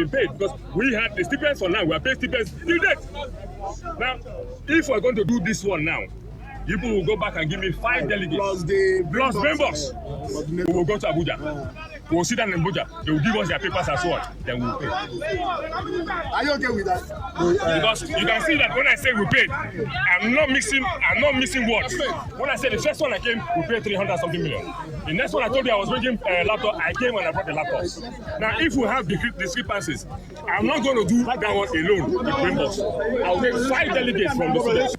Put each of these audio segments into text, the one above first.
been paid because we had the stipends for now. We are paying stipends till date. Now, if we're going to do this one now, people will go back and give me 5 delegates plus members. We will go to Abuja. We will sit down in Abuja. They will give us their papers and so on. Then we will pay. Are you okay with that? Because you can see that when I say we paid, I'm not mixing words. When I say the first one I came, we paid 300 something million. The next one I told you I was bringing a laptop, I came and I brought the laptops. Now, if we have discrepancies, I'm not going to do that one alone with members. I'll take 5 delegates from the students.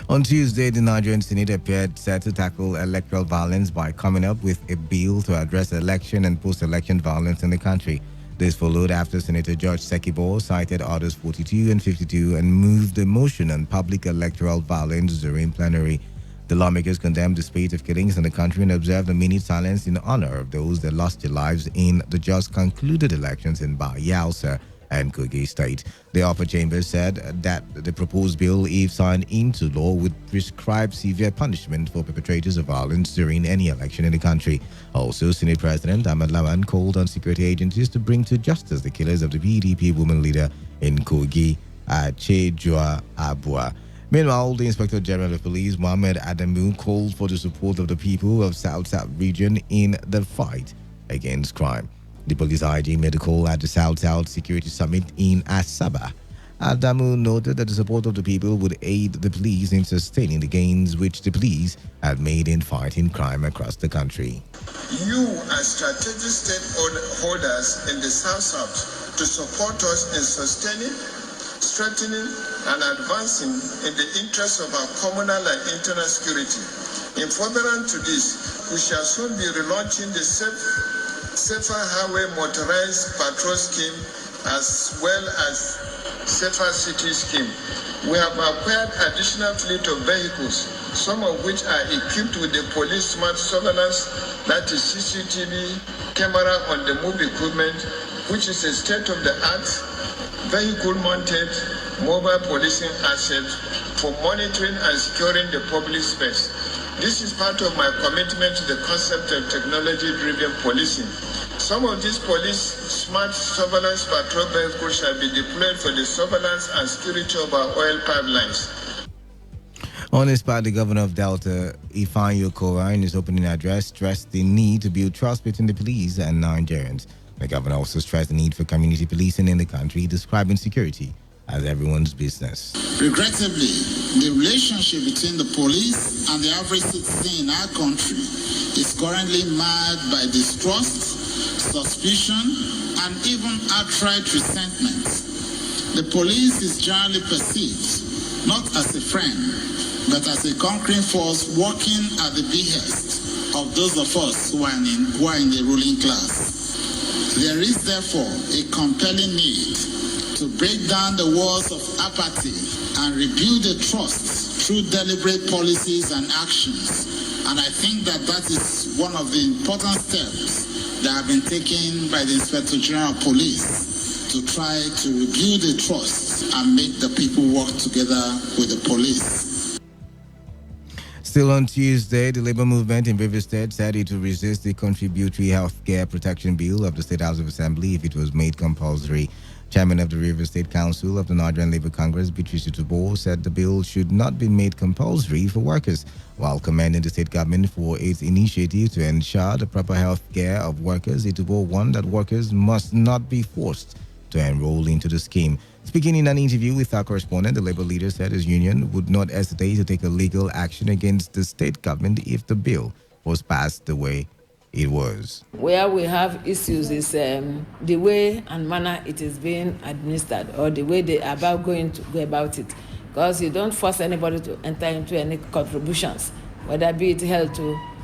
On Tuesday, the Nigerian Senate appeared set to tackle electoral violence by coming up with a bill to address election and post-election violence in the country. This followed after Senator George Sekibo cited Orders 42 and 52 and moved a motion on public electoral violence during plenary. The lawmakers condemned the spate of killings in the country and observed a minute silence in honor of those that lost their lives in the just concluded elections in Bayelsa and Kogi State. The upper chamber said that the proposed bill, if signed into law, would prescribe severe punishment for perpetrators of violence during any election in the country. Also, Senate President Ahmed Lawan called on security agencies to bring to justice the killers of the PDP woman leader in Kogi, Chejua Abua. Meanwhile, the Inspector General of Police, Mohammed Adamu, called for the support of the people of South-South region in the fight against crime. The police IG made a call at the South-South Security Summit in Asaba. Adamu noted that the support of the people would aid the police in sustaining the gains which the police had made in fighting crime across the country. You, as strategic stakeholders in the South-South, to support us in sustaining, strengthening, and advancing in the interest of our communal and internal security. In furtherance to this, we shall soon be relaunching the Safer Highway Motorized Patrol Scheme as well as Safer City Scheme. We have acquired additional fleet of vehicles, some of which are equipped with the police smart surveillance, that is CCTV, camera on the move equipment, which is a state-of-the-art vehicle-mounted mobile policing asset for monitoring and securing the public space. This is part of my commitment to the concept of technology-driven policing. Some of these police smart surveillance patrol vehicles shall be deployed for the surveillance and security of our oil pipelines. On his part, the governor of Delta, Ifeanyi Okowa, in his opening address, stressed the need to build trust between the police and Nigerians. The governor also stressed the need for community policing in the country, describing security as everyone's business. Regrettably, the relationship between the police and the average citizen in our country is currently marred by distrust, suspicion, and even outright resentment. The police is generally perceived not as a friend, but as a conquering force working at the behest of those of us who are in the ruling class. There is therefore a compelling need to break down the walls of apathy and rebuild the trust through deliberate policies and actions. And I think that is one of the important steps that have been taken by the Inspector General of Police to try to rebuild the trust and make the people work together with the police. Still on Tuesday, the Labour movement in Rivers State said it would resist the Contributory Healthcare Protection Bill of the State House of Assembly if it was made compulsory. Chairman of the Rivers State Council of the Nigerian Labour Congress, Beatrice Utubo, said the bill should not be made compulsory for workers, while commending the state government for its initiative to ensure the proper health care of workers. Utubo warned that workers must not be forced to enroll into the scheme. Speaking in an interview with our correspondent, the Labour leader said his union would not hesitate to take a legal action against the state government if the bill was passed the way it was. Where we have issues is the way and manner it is being administered, or the way they are going to go about it. Because you don't force anybody to enter into any contributions, whether be it health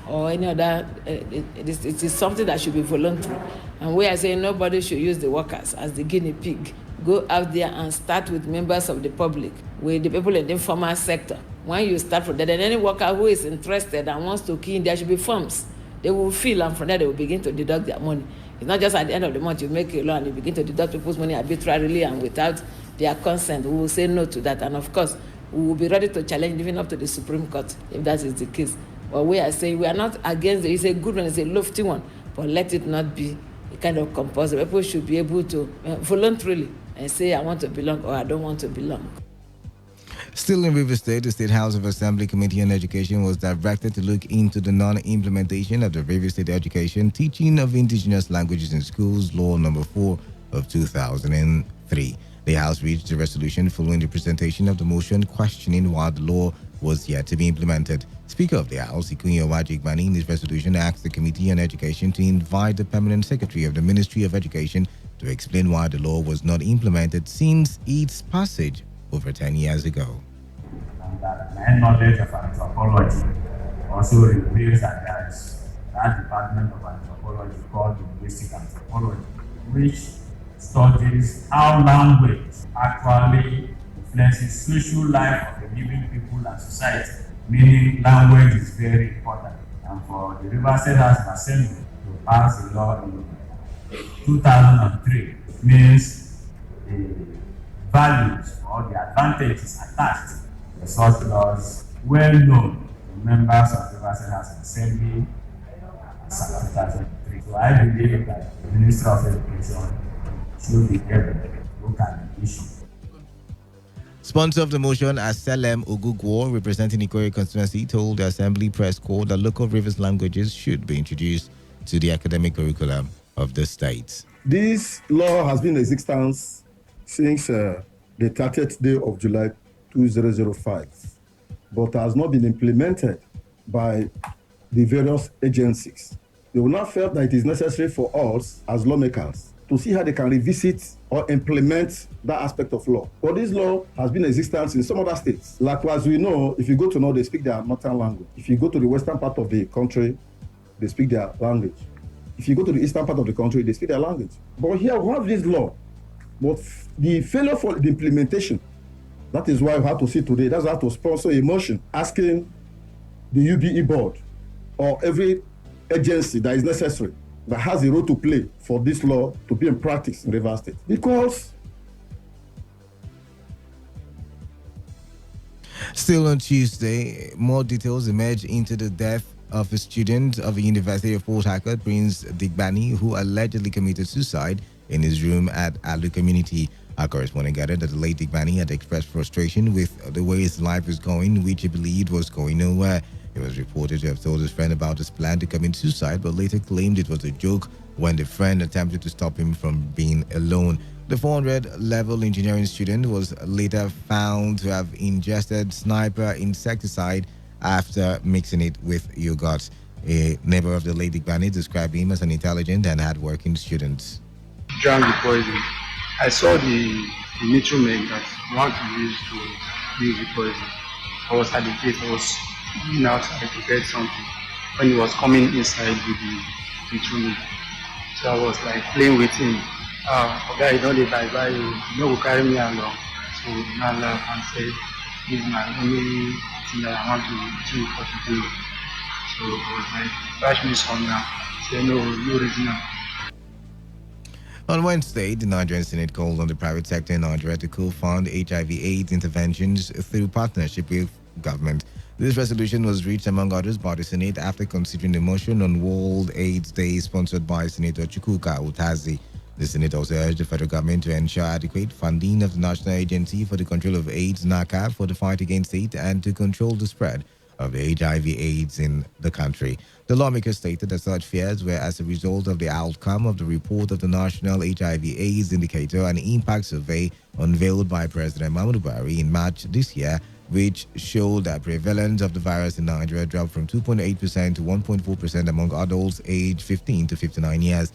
or any other. It is something that should be voluntary. And we are saying nobody should use the workers as the guinea pig. Go out there and start with members of the public, with the people in the informal sector. When you start from there, then any worker who is interested and wants to key in, there should be forms. They will fill, and from there they will begin to deduct their money. It's not just at the end of the month you make a law and you begin to deduct people's money arbitrarily and without their consent. We will say no to that, and of course, we will be ready to challenge even up to the Supreme Court if that is the case. But we are saying we are not against it. It's a good one, it's a lofty one, but let it not be kind of compulsory. People should be able to voluntarily and say, I want to belong or I don't want to belong. Still in River State, the State House of Assembly Committee on Education was directed to look into the non-implementation of the River State Education Teaching of Indigenous Languages in Schools Law Number 4 of 2003. The House reached a resolution following the presentation of the motion questioning why the law was yet to be implemented. Speaker of the House, Ikunya Wajigbani, in his resolution asked the Committee on Education to invite the Permanent Secretary of the Ministry of Education to explain why the law was not implemented since its passage over 10 years ago. My knowledge of anthropology also reveals that there is that department of anthropology called linguistic anthropology, which studies how language actually influences social life of the living people and society, meaning language is very important. And for the River State House of Assembly to pass the law in 2003 means the values or the advantages attached to such laws well known to members of the River State House of Assembly since 2003. So I believe that the Minister of Education should be able to look at the issue. Sponsor of the motion, Aselem Ogugwo, representing Ikoyi constituency, told the Assembly Press Corps that local rivers languages should be introduced to the academic curriculum of the state. This law has been in existence since the 30th day of July 2005, but has not been implemented by the various agencies. They will not feel that it is necessary for us as lawmakers to see how they can revisit or implement that aspect of law. But this law has been in existence in some other states. Like as we know, if you go to North, they speak their northern language. If you go to the western part of the country, they speak their language. If you go to the eastern part of the country, they speak their language. But here we have this law, but the failure for the implementation, that is why we have to see today, that's why we have to sponsor a motion asking the UBE board or every agency that is necessary that has a role to play for this law to be in practice in Rivers State. Because still on Tuesday, more details emerged into the death of a student of the University of Port Harcourt, Prince Digbani, who allegedly committed suicide in his room at Alu Community. Our correspondent gathered that the late Digbani had expressed frustration with the way his life was going, which he believed was going nowhere. He was reported to have told his friend about his plan to commit suicide, but later claimed it was a joke when the friend attempted to stop him from being alone. The 400-level engineering student was later found to have ingested sniper insecticide after mixing it with yogurt. A neighbor of the late Digbani described him as an intelligent and hard-working student. Drank the poison. I saw the nutriment that I want to use the poison. I was at the gate. I was going outside to get something when he was coming inside with the nutriment. So I was like playing with him. Okay, you don't need bye you know, carry me along. So now I can say this is my only thing that I want to do for today. So I was like, bash me some now. Say no reason now. On Wednesday, the Nigerian Senate called on the private sector in Nigeria to co-fund HIV/AIDS interventions through partnership with government. This resolution was reached, among others, by the Senate after considering the motion on World AIDS Day sponsored by Senator Chukwuka Utazi. The Senate also urged the federal government to ensure adequate funding of the National Agency for the Control of AIDS, NACA, for the fight against AIDS and to control the spread of the HIV/AIDS in the country. The lawmakers stated that such fears were as a result of the outcome of the report of the National HIV/AIDS Indicator and Impact Survey unveiled by President Muhammadu Buhari in March this year, which showed that prevalence of the virus in Nigeria dropped from 2.8% to 1.4% among adults aged 15 to 59 years.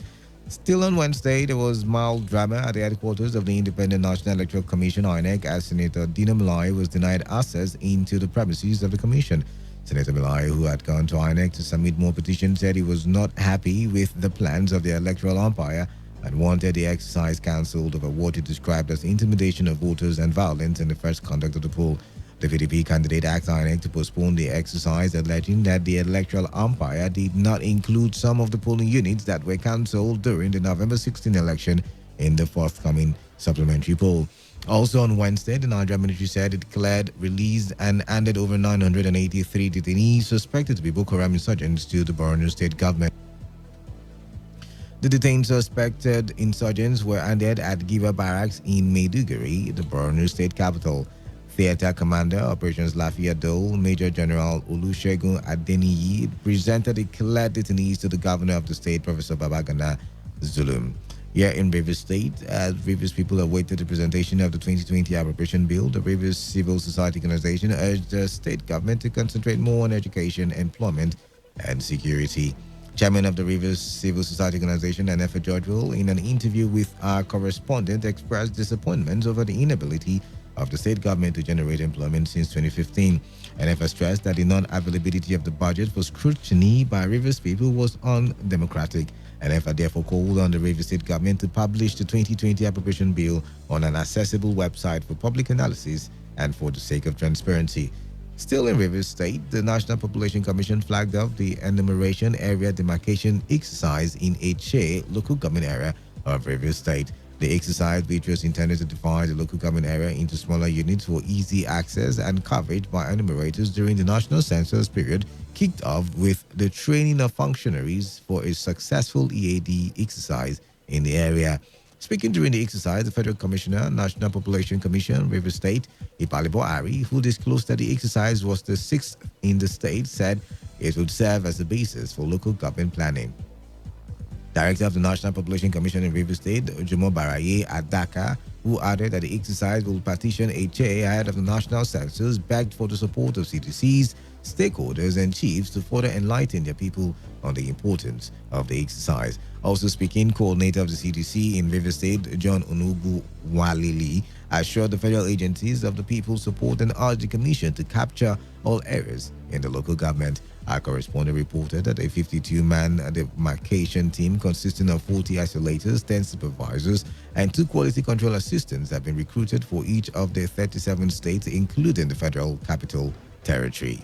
Still on Wednesday, there was mild drama at the headquarters of the Independent National Electoral Commission, INEC, as Senator Dina Malai was denied access into the premises of the commission. Senator Malai, who had gone to INEC to submit more petitions, said he was not happy with the plans of the electoral umpire and wanted the exercise cancelled over what he described as intimidation of voters and violence in the first conduct of the poll. The PDP candidate asked INEC to postpone the exercise, alleging that the electoral umpire did not include some of the polling units that were cancelled during the November 16 election in the forthcoming supplementary poll. Also on Wednesday, the Nigerian military said it declared, released, and handed over 983 detainees suspected to be Boko Haram insurgents to the Borno State government. The detained suspected insurgents were handed at Giva Barracks in Maiduguri, the Borno state capital. Theater Commander, Operations Lafayette Dole, Major General Olusegun Adeniyi, presented the clear detainees to the governor of the state, Professor Babagana Zulum. Here in Rivers State, as Rivers people awaited the presentation of the 2020 appropriation bill, the Rivers Civil Society Organization urged the state government to concentrate more on education, employment, and security. Chairman of the Rivers Civil Society Organization, Nefe Georgeville, in an interview with our correspondent, expressed disappointment over the inability of the state government to generate employment since 2015. Nefe stressed that the non-availability of the budget for scrutiny by Rivers people was undemocratic. Nefe therefore called on the Rivers State government to publish the 2020 appropriation bill on an accessible website for public analysis and for the sake of transparency. Still in Rivers State, the National Population Commission flagged off the enumeration area demarcation exercise in Eche local government area of Rivers State. The exercise, which was intended to divide the local government area into smaller units for easy access and coverage by enumerators during the national census period, kicked off with the training of functionaries for a successful EAD exercise in the area. Speaking during the exercise, the Federal Commissioner, National Population Commission, Rivers State, Ipalibo Ari, who disclosed that the exercise was the sixth in the state, said it would serve as the basis for local government planning. Director of the National Population Commission in Rivers State, Jumo Baraye Adaka, who added that the exercise will partition HA ahead of the national census, begged for the support of CDCs, stakeholders, and chiefs to further enlighten their people on the importance of the exercise. Also speaking, coordinator of the CDC in Rivers State, John Onugu Walili, assured the federal agencies of the people's support and urged the commission to capture all errors in the local government. Our correspondent reported that a 52-man demarcation team consisting of 40 isolators, 10 supervisors, and 2 quality control assistants have been recruited for each of the 37 states, including the Federal Capital Territory.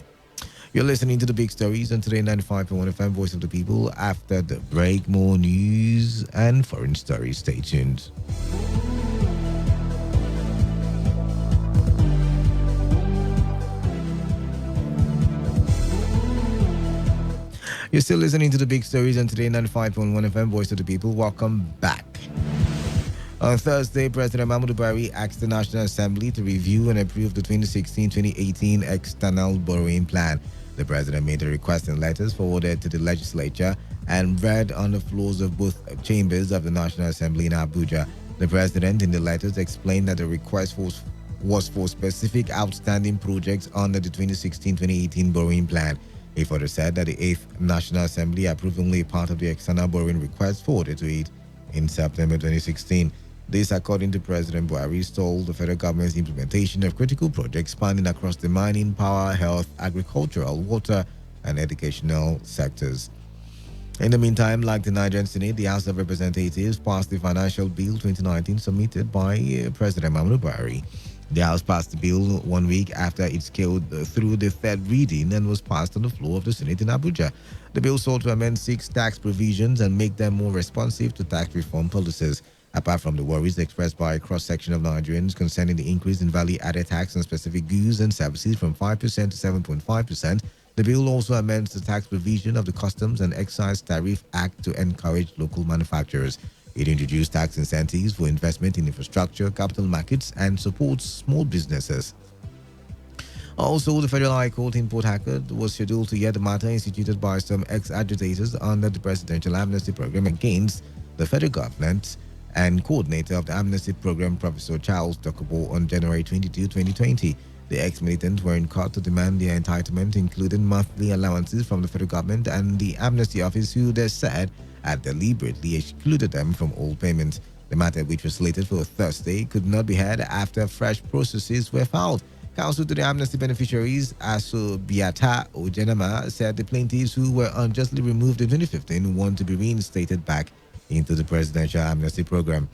You're listening to the big stories on Today95.1 FM, Voice of the People. After the break, more news and foreign stories. Stay tuned. You're still listening to the big stories on Today 95.1 FM, Voice of the People. Welcome back. On Thursday, President Mahmoud Buhari asked the National Assembly to review and approve the 2016-2018 external borrowing plan. The president made a request in letters forwarded to the legislature and read on the floors of both chambers of the National Assembly in Abuja. The president, in the letters, explained that the request was for specific outstanding projects under the 2016-2018 borrowing plan. He further said that the 8th National Assembly approved only a part of the external borrowing request forwarded to it in September 2016. This, according to President Buhari, stalled the federal government's implementation of critical projects spanning across the mining, power, health, agricultural, water, and educational sectors. In the meantime, like the Nigerian Senate, the House of Representatives passed the Financial Bill 2019 submitted by President Mahmoud Buhari. The House passed the bill 1 week after it scaled through the third reading and was passed on the floor of the Senate in Abuja. The bill sought to amend 6 tax provisions and make them more responsive to tax reform policies. Apart from the worries expressed by a cross-section of Nigerians concerning the increase in value-added tax on specific goods and services from 5% to 7.5%, the bill also amends the tax provision of the Customs and Excise Tariff Act to encourage local manufacturers. It introduced tax incentives for investment in infrastructure, capital markets, and supports small businesses. Also, the Federal High Court in Port Harcourt was scheduled to hear the matter instituted by some ex-agitators under the Presidential Amnesty Program against the federal government and coordinator of the Amnesty Program, Professor Charles Dokubo, on January 22, 2020. The ex-militants were in court to demand their entitlement, including monthly allowances from the federal government and the Amnesty Office, who they said had deliberately excluded them from all payments. The matter, which was slated for Thursday, could not be heard after fresh processes were filed. Counsel to the amnesty beneficiaries, Aso Biata Ojenama, said the plaintiffs who were unjustly removed in 2015 want to be reinstated back into the presidential amnesty program.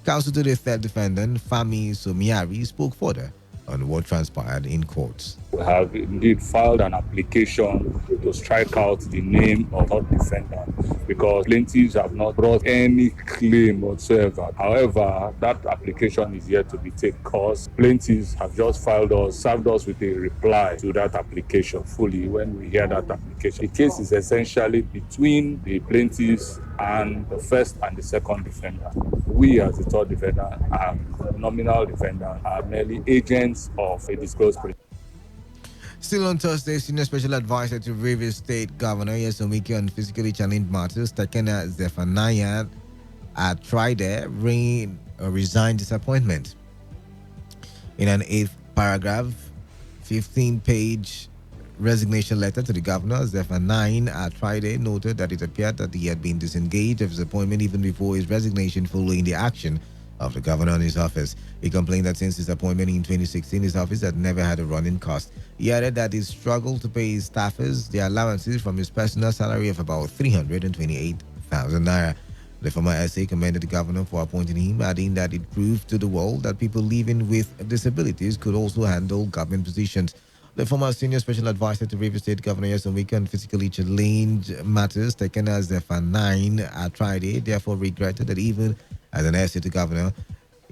Counsel to the third defendant, Fami Somiari, spoke further on what transpired in court. We have indeed filed an application to strike out the name of our defendant because plaintiffs have not brought any claim whatsoever. However, that application is yet to be taken because plaintiffs have just served us with a reply to that application fully when we hear that application. The case is essentially between the plaintiffs and the first and the second defendant. We as the third defendant and nominal defendant are merely agents of a disclosed Still on Thursday, Senior Special Advisor to Rivers State Governor Yesomiki on physically challenged matters, Takena Zephaniah resigned disappointment. In an 8th paragraph, 15-page resignation letter to the governor, Zephaniah Atride noted that it appeared that he had been disengaged of his appointment even before his resignation following the action of the governor in his office. He complained that since his appointment in 2016, his office had never had a running cost. He added that he struggled to pay his staffers their allowances from his personal salary of about 328,000 naira. The former SA commended the governor for appointing him, adding that it proved to the world that people living with disabilities could also handle government positions. The former senior special advisor to Rivers State Governor Yesomiki on physically challenged matters, taken as the F9 Atride, therefore regretted that even as an SA to governor,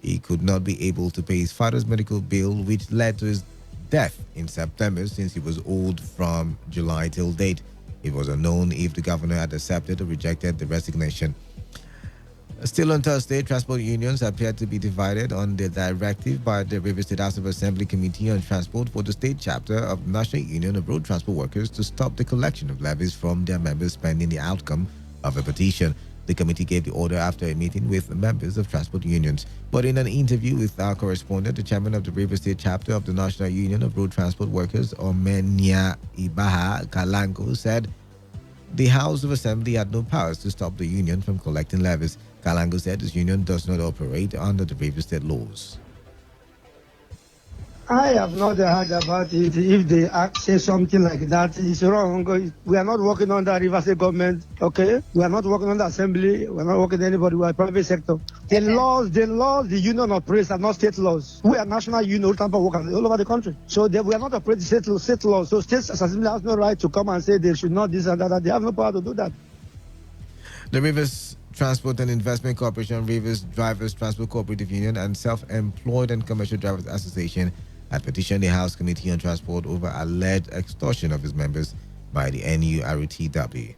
he could not be able to pay his father's medical bill, which led to his death in September since he was old from July till date. It was unknown if the governor had accepted or rejected the resignation. Still on Thursday, transport unions appeared to be divided on the directive by the Rivers State House of Assembly Committee on Transport for the state chapter of the National Union of Road Transport Workers to stop the collection of levies from their members pending the outcome of a petition. The committee gave the order after a meeting with members of transport unions. But in an interview with our correspondent, the chairman of the Rivers State chapter of the National Union of Road Transport Workers, Omenia Ibaha Kalango, said the House of Assembly had no powers to stop the union from collecting levies. Kalango said his union does not operate under the Rivers State laws. I have not heard about it. If they say something like that, it's wrong. We are not working under Rivers State government, okay? We are not working under assembly. We are not working anybody. We are private sector. The laws, the union operates are not state laws. We are national union, transport workers all over the country. So we are not operating state laws. So state assembly has no right to come and say they should not this and that. They have no power to do that. The Rivers Transport and Investment Corporation, Rivers Drivers Transport Cooperative Union, and Self-Employed and Commercial Drivers Association had petitioned the House Committee on Transport over alleged extortion of its members by the NURTW.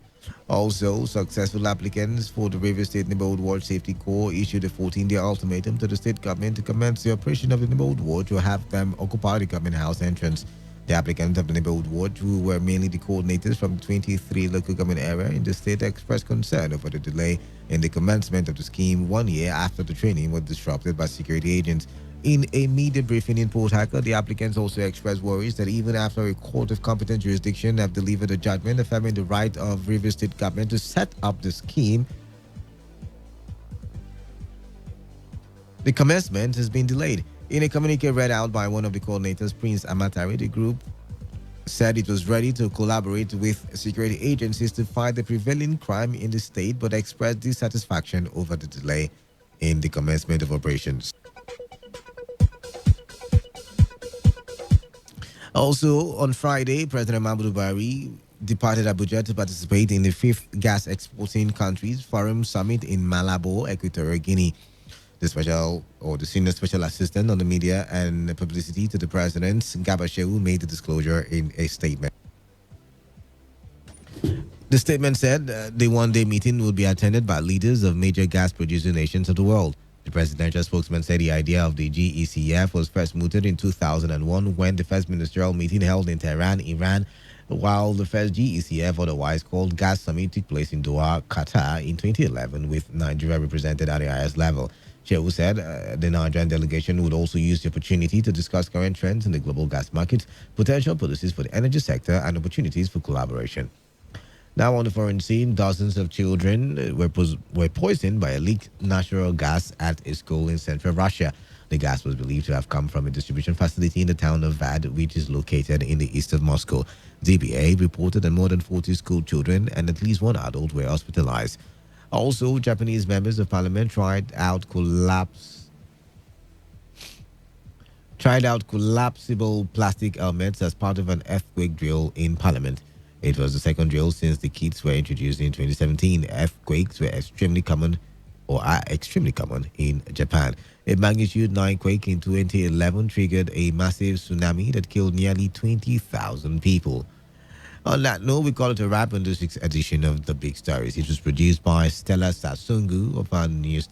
Also, successful applicants for the Rivers State Neighborhood Watch Safety Corps issued a 14-day ultimatum to the state government to commence the operation of the Neighborhood Watch or have them occupy the government house entrance. The applicants of the Neighborhood Watch, who were mainly the coordinators from the 23 local government area in the state, expressed concern over the delay in the commencement of the scheme 1 year after the training was disrupted by security agents. In a media briefing in Port Harcourt, the applicants also expressed worries that even after a court of competent jurisdiction have delivered a judgment affirming the right of Rivers State government to set up the scheme, the commencement has been delayed. In a communique read out by one of the coordinators, Prince Amatari, the group said it was ready to collaborate with security agencies to fight the prevailing crime in the state, but expressed dissatisfaction over the delay in the commencement of operations. Also, on Friday, President Mahmoud Buhari departed Abuja to participate in the 5th Gas Exporting Countries Forum Summit in Malabo, Equatorial Guinea. The senior special assistant on the media and publicity to the president, Gaba Shehu, made the disclosure in a statement. The statement said the one-day meeting will be attended by leaders of major gas-producing nations of the world. The presidential spokesman said the idea of the GECF was first mooted in 2001 when the first ministerial meeting held in Tehran, Iran, while the first GECF, otherwise called Gas Summit, took place in Doha, Qatar in 2011 with Nigeria represented at the highest level. Shehu said the Nigerian delegation would also use the opportunity to discuss current trends in the global gas market, potential policies for the energy sector, and opportunities for collaboration. Now on the foreign scene, dozens of children were poisoned by a leaked natural gas at a school in central Russia. The gas was believed to have come from a distribution facility in the town of Vad, which is located in the east of Moscow. DBA reported that more than 40 school children and at least one adult were hospitalized. Also, Japanese members of parliament tried out tried out collapsible plastic helmets as part of an earthquake drill in Parliament. It was the second drill since the kits were introduced in 2017. Earthquakes were extremely common or are extremely common in Japan. A magnitude 9 quake in 2011 triggered a massive tsunami that killed nearly 20,000 people. On that note, we call it a wrap on this week's edition of The Big Stories. It was produced by Stella Sasungu of our news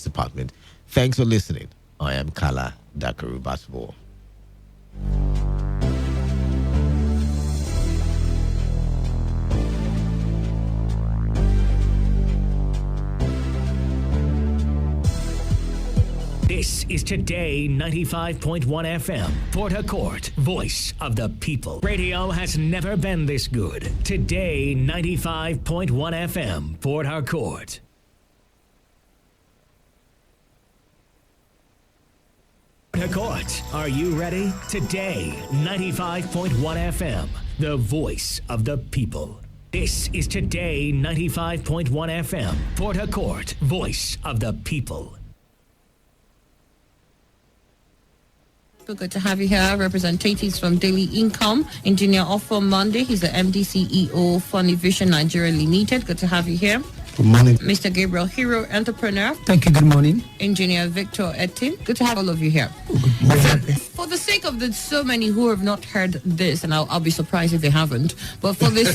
department. Thanks for listening. I am Kala Dakaru Basbo. This is Today 95.1 FM, Port Harcourt, voice of the people. Radio has never been this good. Today 95.1 FM, Port Harcourt. Harcourt, are you ready? Today 95.1 FM, the voice of the people. This is Today 95.1 FM, Port Harcourt, voice of the people. Good to have you here. Representatives from Daily Income, Engineer Offer Monday. He's the MD CEO, Funny Vision Nigeria Limited. Good to have you here. Good morning. Mr. Gabriel Hero, entrepreneur. Thank you. Good morning. Engineer Victor Etin. Good to have all of you here. Good morning. For the sake of the so many who have not heard this, and I'll be surprised if they haven't, but for the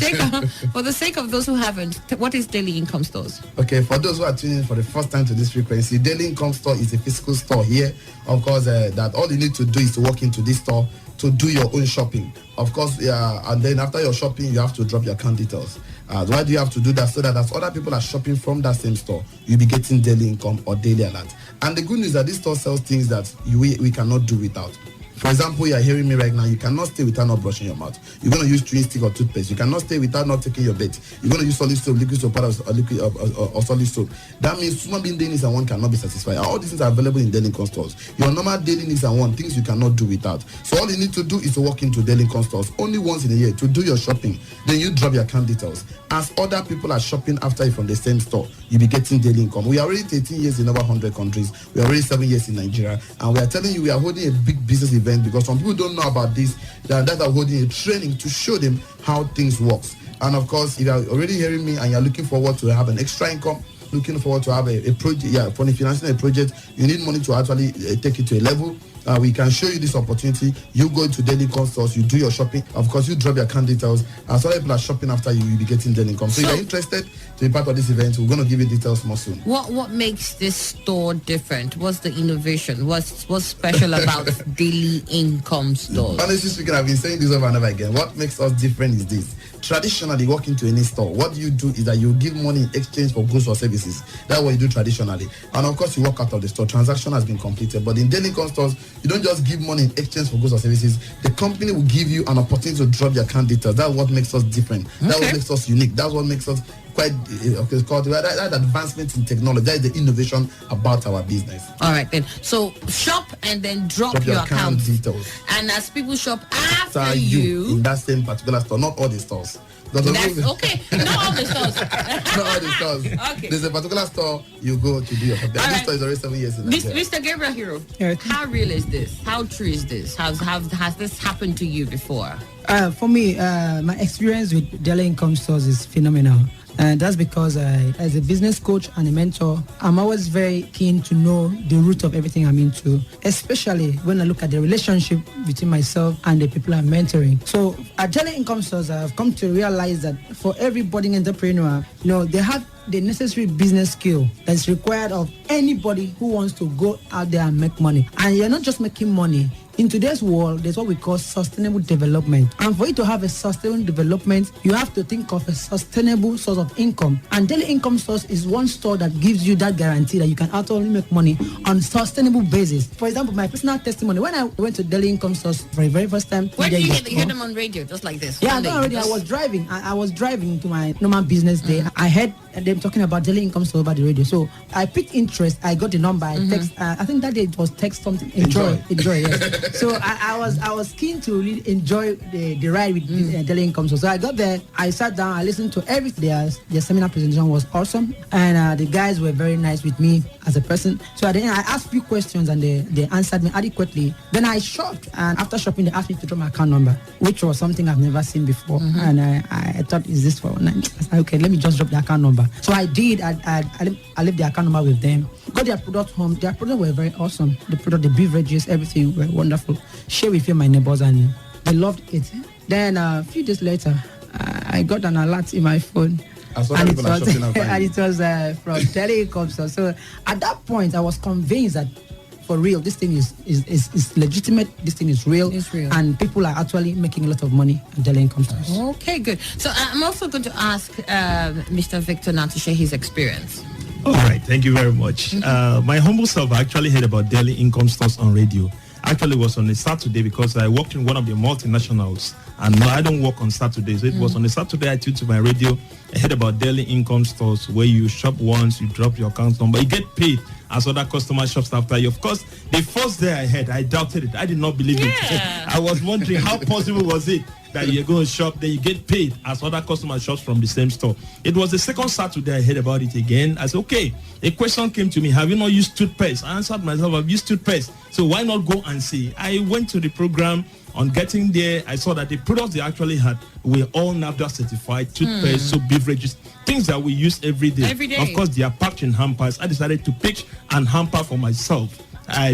sake of those who haven't, what is Daily Income Stores? Okay, for those who are tuning in for the first time to this frequency, Daily Income Store is a physical store here. Of course, that all you need to do is to walk into this store to do your own shopping. Of course, and then after your shopping, you have to drop your account details. Why do you have to do that? So that as other people are shopping from that same store, you'll be getting daily income or daily alert. And the good news is that this store sells things that we cannot do without. For example, you are hearing me right now. You cannot stay without not brushing your mouth. You're going to use chewing stick or toothpaste. You cannot stay without not taking your bath. You're going to use solid soap, liquid soap, powder, or liquid or solid soap. That means human being daily needs and one cannot be satisfied. All these things are available in Daily Income Stores. Your normal daily needs and one, things you cannot do without. So all you need to do is to walk into Daily Income Stores only once in a year to do your shopping. Then you drop your account details. As other people are shopping after you from the same store, you'll be getting daily income. We are already 13 years in over 100 countries. We are already 7 years in Nigeria. And we are telling you we are holding a big business event because some people don't know about this. That are holding a training to show them how things works. And of course, if you are already hearing me and you're looking forward to have an extra income, looking forward to have a project, for financing a project, you need money to actually take it to a level. We can show you this opportunity. You go to Daily Income Stores, you do your shopping. Of course, you drop your account details. As other people are shopping after you, you'll be getting daily income. So if you're interested to be part of this event, we're going to give you details more soon. What makes this store different? What's the innovation? What's special about Daily Income Stores? Honestly speaking, I've been saying this over and over again. What makes us different is this. Traditionally, walk into any store, what you do is that you give money in exchange for goods or services. That's what you do traditionally. And of course, you walk out of the store. Transaction has been completed. But in Daily Income Stores, you don't just give money in exchange for goods or services. The company will give you an opportunity to drop your account details. That's what makes us different. Okay. That's what makes us unique. That's what makes us quite called that advancement in technology. That is the innovation about our business. All right then. So shop and then drop your account details. And as people shop after you in that same particular store, not all the stores. That's okay. Not all the stores. Not all the stores. Okay. There's a particular store you go to do your shopping. This store is already 7 years in Nigeria. Mr. Gabriel Hero, how real is this? How true is this? Has this happened to you before? For me, my experience with Daily Income Stores is phenomenal. And that's because as a business coach and a mentor, I'm always very keen to know the root of everything I'm into, especially when I look at the relationship between myself and the people I'm mentoring. So at Daily Income Stores, I've come to realize that for every budding entrepreneur, they have the necessary business skill that's required of anybody who wants to go out there and make money. And you're not just making money. In today's world, there's what we call sustainable development. And for you to have a sustainable development, you have to think of a sustainable source of income. And Daily Income Source is one store that gives you that guarantee that you can actually make money on a sustainable basis. For example, my personal testimony, when I went to Daily Income Source for the very first time. Where did you hear them on radio, just like this? Yeah, I was driving. I was driving to my normal business day. I heard them talking about daily income store over the radio. So I picked interest. I got the number. I text. I think that day it was text something. Enjoy. Yes. So I was keen to really enjoy the ride with daily income store. So I got there. I sat down. I listened to everything. Their seminar presentation was awesome, and the guys were very nice with me as a person. So at the end, I asked a few questions and they answered me adequately. Then I shopped, and after shopping, they asked me to drop my account number, which was something I've never seen before. And I thought, is this for online? I said, okay, let me just drop the account number. So I did. I left the account number with them. Got their product home. Their products were very awesome. The beverages, everything were wonderful. Share with you, my neighbors, and they loved it. Then a few days later, I got an alert in my phone. And it was from Telecom. So at that point, I was convinced that for real, this thing is legitimate. This thing is real. It's real. And people are actually making a lot of money at daily income stores. Okay, good. So I'm also going to ask Mr. Victor now to share his experience. All right, thank you very much. My humble self, I actually heard about daily income stores on radio. Actually, it was on a Saturday because I worked in one of the multinationals, and no, I don't work on Saturdays. So it was on a Saturday. I tuned to my radio. I heard about daily income stores where you shop once, you drop your account number, you get paid as other customer shops after you. Of course, the first day I heard, I doubted it. I did not believe it. I was wondering how possible was it that you're going to shop, then you get paid as other customer shops from the same store. It was the second Saturday I heard about it again. I said, okay, a question came to me, have you not used toothpaste? I answered myself, I've used toothpaste. So why not go and see? I went to the program. On getting there, I saw that the products they actually had were all NAFDA certified, toothpaste, soap, beverages, things that we use every day. Of course, they are packed in hampers. I decided to pitch an hamper for myself.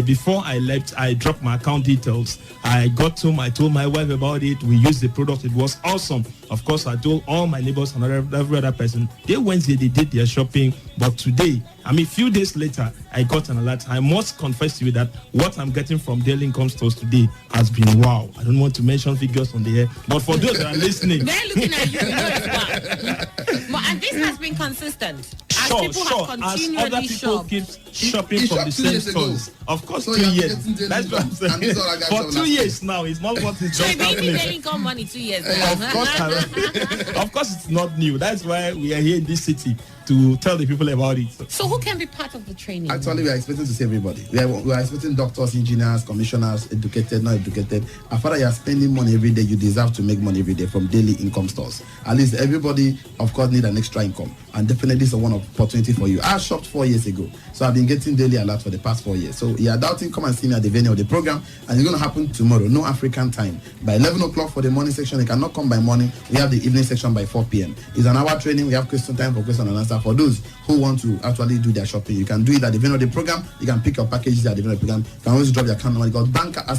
Before I left, I dropped my account details. I got home, I told my wife about it. We used the product. It was awesome. Of course, I told all my neighbors and every other person. They Wednesday, they did their shopping. But today, a few days later, I got an alert. I must confess to you that what I'm getting from daily income stores today has been wow. I don't want to mention figures on the air, but for those that are listening. They're looking at you, you know it's wow. And this has been consistent. As people have continually as other people keep shopping from the same stores. Of course, so 2 years. That's what I'm saying. For 2 years now, it's not what it's just happening. So income money 2 years now. Of course, it's not new. That's why we are here in this city to tell the people about it. So who can be part of the training? Actually, we are expecting to see everybody. We are expecting doctors, engineers, commissioners, educated, not educated. As far as you are spending money every day, you deserve to make money every day from daily income stores. At least everybody, of course, need an extra income. And definitely it's a one opportunity for you. I shopped 4 years ago. So I've been getting daily alerts for the past 4 years. So you are doubting, come and see me at the venue of the program. And it's going to happen tomorrow, no African time. By 11 o'clock for the morning section. You cannot come by morning. We have the evening section by 4 p.m. It's an hour training. We have question time for question and answer. For those who want to actually do their shopping, you can do it at the venue of the program. You can pick your packages at the venue of the program. You can always drop your account number because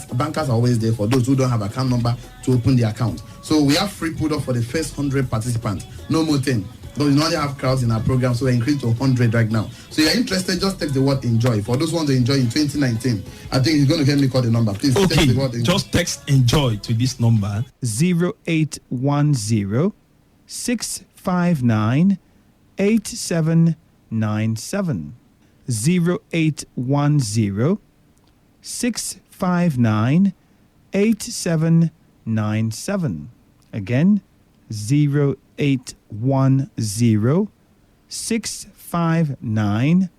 bankers are always there for those who don't have account number to open the account. So we have free product for the first 100 participants. No more 10. But we normally have crowds in our program, so we're increased to 100 right now. So if you're interested, just text the word enjoy. For those who want to enjoy in 2019, I think he's going to get me call the number. Please text the word enjoy. Just text enjoy to this number 0810 659 8797. 0810 659 8797. Again, 0810 659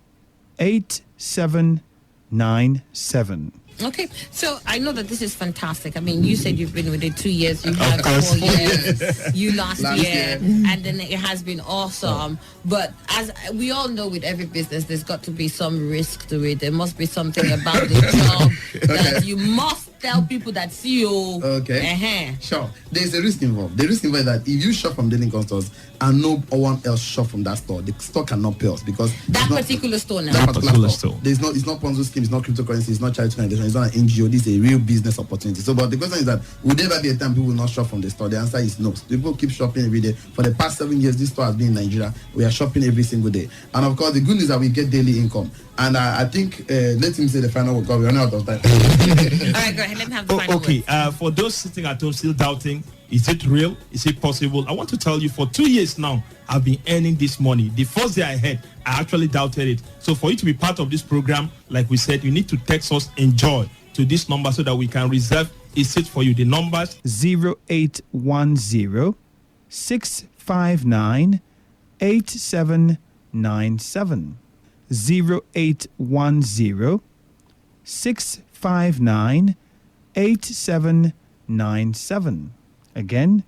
8797. Okay, so I know that this is fantastic. I mean, you said you've been with it 2 years, you had 4 years, you last year, and then it has been awesome. But as we all know, with every business, there's got to be some risk to it. There must be something about the job that you must tell people that see you. Okay. Sure. There's a risk involved. The risk involved is that if you shop from daily income stores and no one else shop from that store, the store cannot pay us because that particular store now. That particular store. It's not Ponzi scheme, it's not cryptocurrency, it's not charity organization, it's not an NGO. This is a real business opportunity. So, but the question is that would there ever be a time people will not shop from the store? The answer is no. People keep shopping every day. For the past 7 years, this store has been in Nigeria. We are shopping every single day. And of course, the good news is that we get daily income. And I think, let him say the final word because we're running out of time. All right, go ahead. Let me have the final word. For those sitting at home still doubting, is it real? Is it possible? I want to tell you, for 2 years now, I've been earning this money. The first day I heard, I actually doubted it. So for you to be part of this program, like we said, you need to text us enjoy to this number so that we can reserve a seat for you. The numbers 0810 659 8797. 0810 659 8797. Again,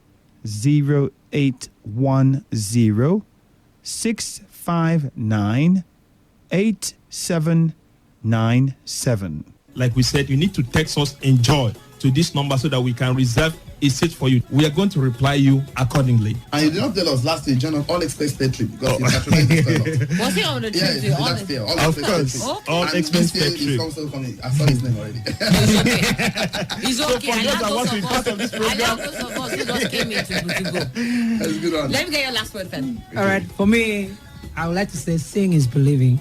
0810 659 8797. Like we said, you need to text us "enjoy" to this number so that we can reserve a seat for you. We are going to reply you accordingly. And you did not tell us last year, John, on all expense paid trip because you patronated this fellow. Was he on the trip? Yeah, last year. All of expense course, paid trip. all And expense this year paid he's trip. also coming. I saw his name already. He's So okay. for those that want to be part of this I program, love those of us who just came in to go. That's a good one. Let me get your last word, Fen. All right, for me, I would like to say seeing is believing.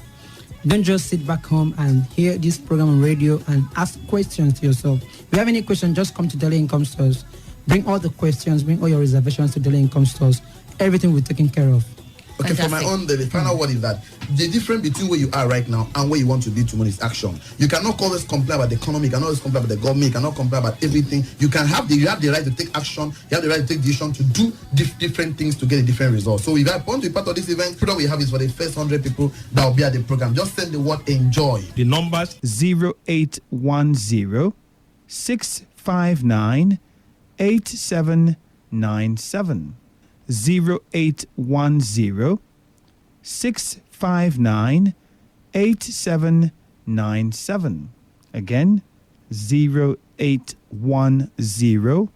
Don't just sit back home and hear this program on radio and ask questions to yourself. If you have any questions, just come to Daily Income Stores. Bring all the questions, bring all your reservations to Daily Income Stores. Everything will be taken care of. Okay, for my own, the final word is that the difference between where you are right now and where you want to be tomorrow is action. You cannot always complain about the economy, you cannot always complain about the government, you cannot complain about everything. You have the right to take action, you have the right to take decision to do different things to get a different result. So if I want to be part of this event, the program we have is for the first 100 people that will be at the program. Just send the word "enjoy." The numbers 0810 659 8797. 0810 659 8797. Again, 0810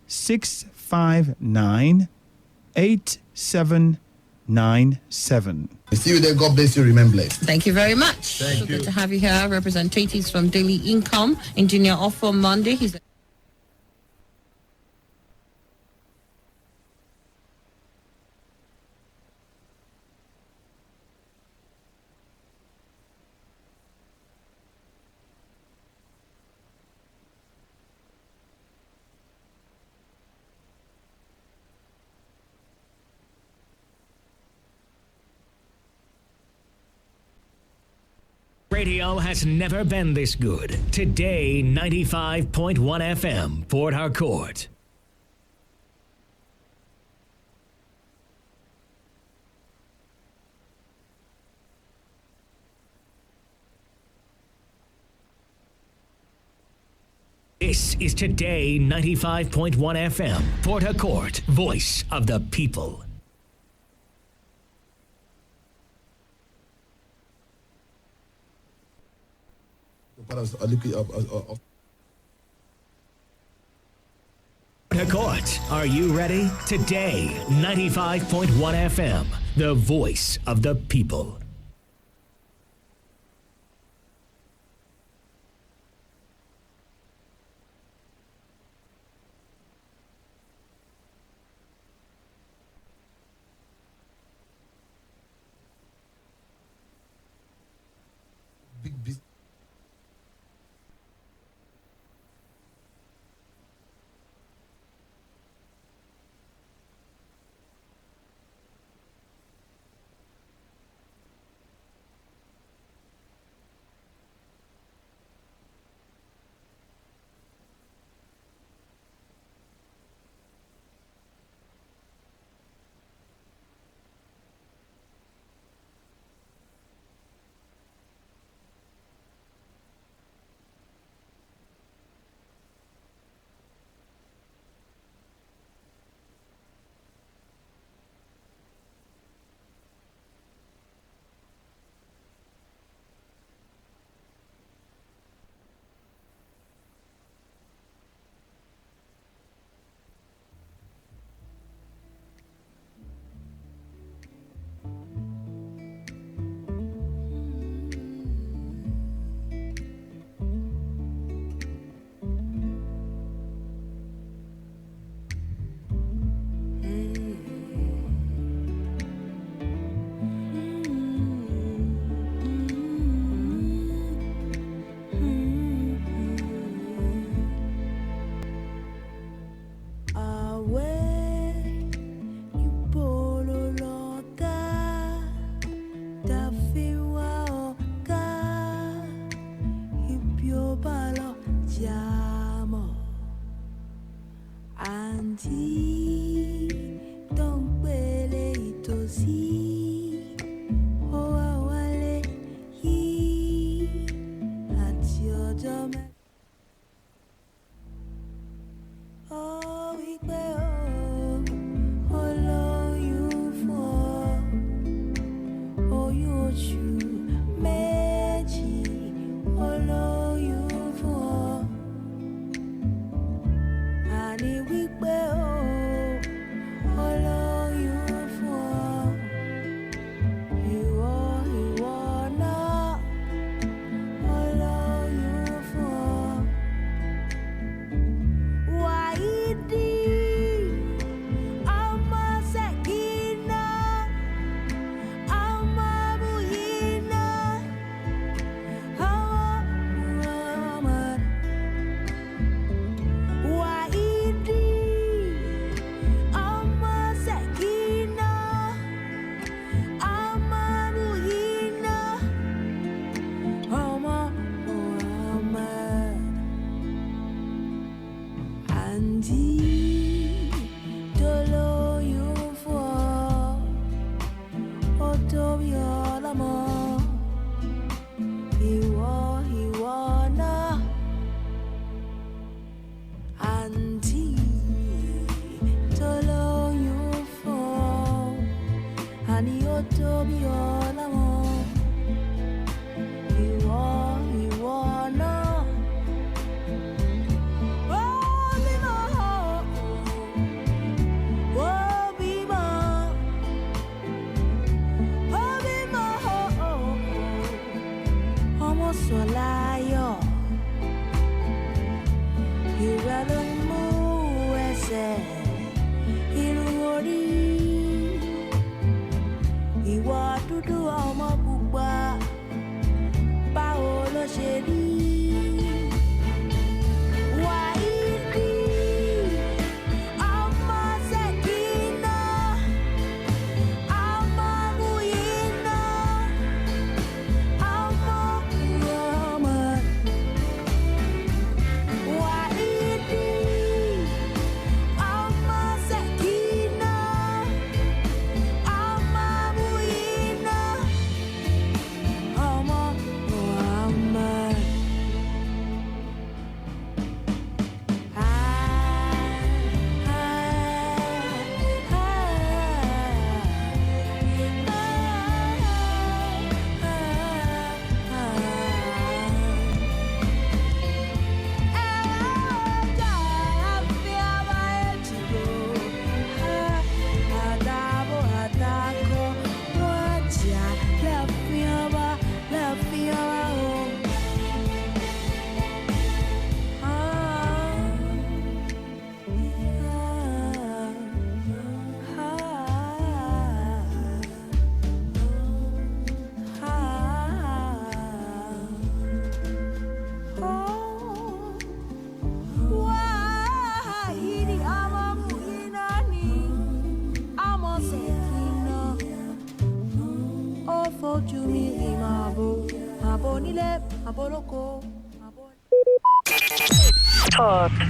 659 8797. See you there. God bless you. Remain blessed. Thank you very much. So good to have you here. Representatives from Daily Income. Engineer off on Monday. He's Radio has never been this good. Today, 95.1 FM, Port Harcourt. This is Today 95.1 FM, Port Harcourt, voice of the people. Harcourt, are you ready? Today 95.1 FM, the voice of the people. Àǹtí tó ń pèlè ìtòsí.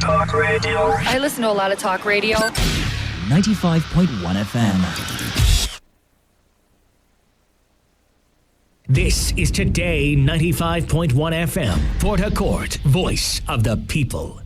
Talk radio. I listen to a lot of talk radio. 95.1 FM. This is Today 95.1 FM, Port Harcourt, voice of the people.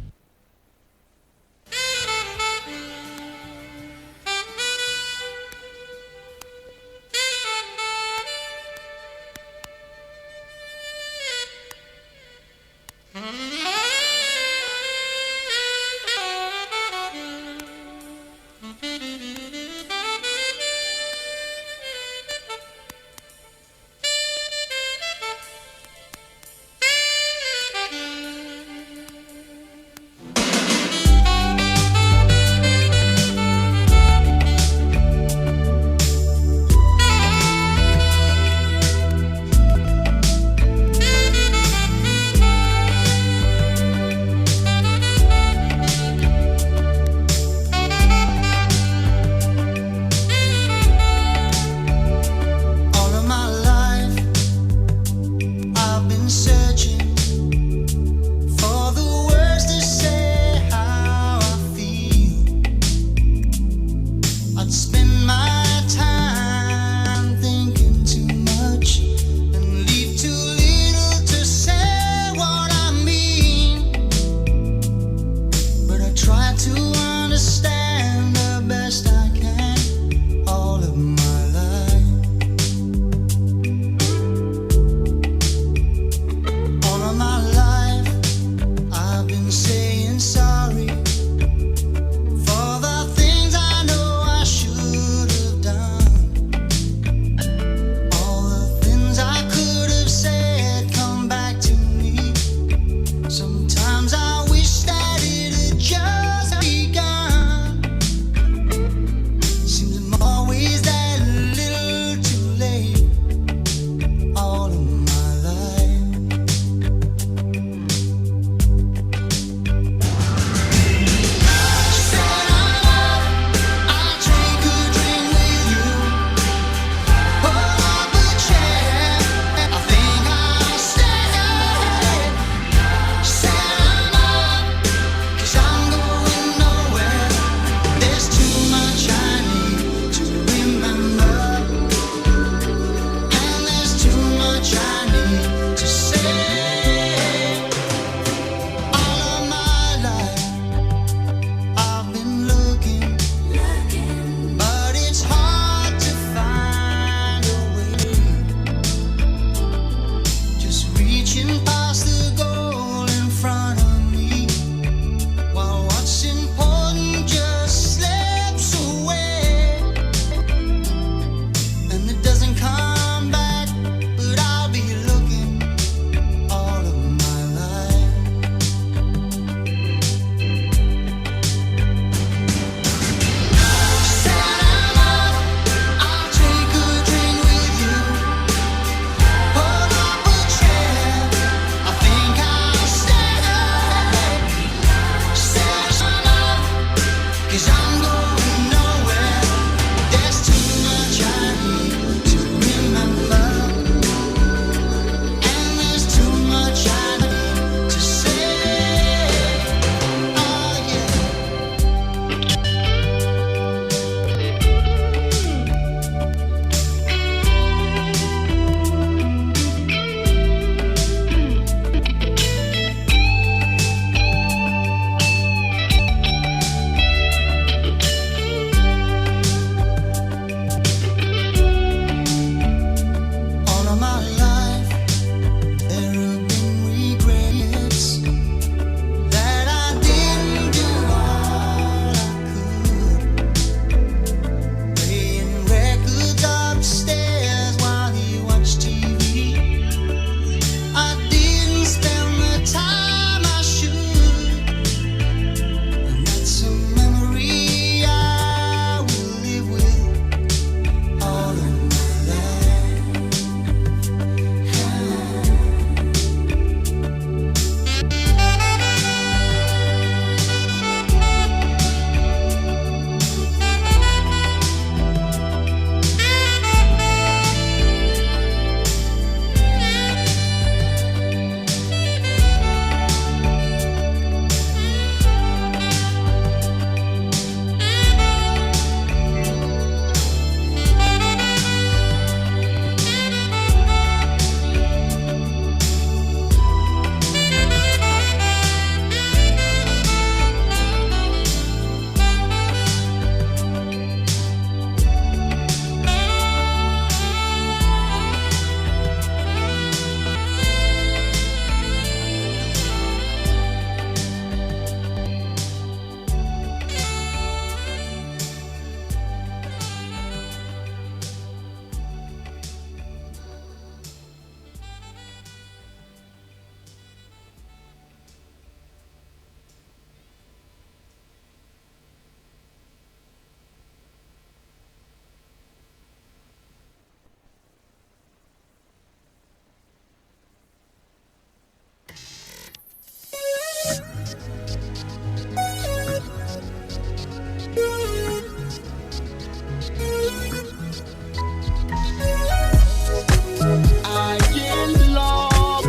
ayé ń lọ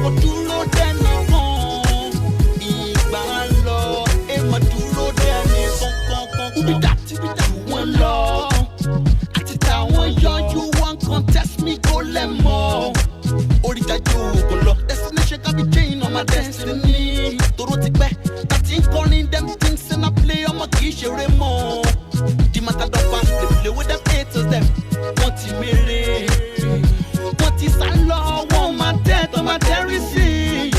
kò dúró dẹ́nìkan ìgbà ń lọ èèmọ̀ dúró dẹ́nìkan kankan kúbi dàtí wọ́n lọ àti táwọn yọ you wan contest me kó lẹ̀ mọ́ oríjájú kò lọ destination can be chain on my destiny toro ti pẹ́ láti ń kọrin dem things and I play ọmọ kì í ṣeré mọ́ the matter don pass dey play with them haters dem wọ́n ti mèrè. Wọ́n ti sá lọ, wọ́n máa tẹ́ tó máa tẹ́rí sí i.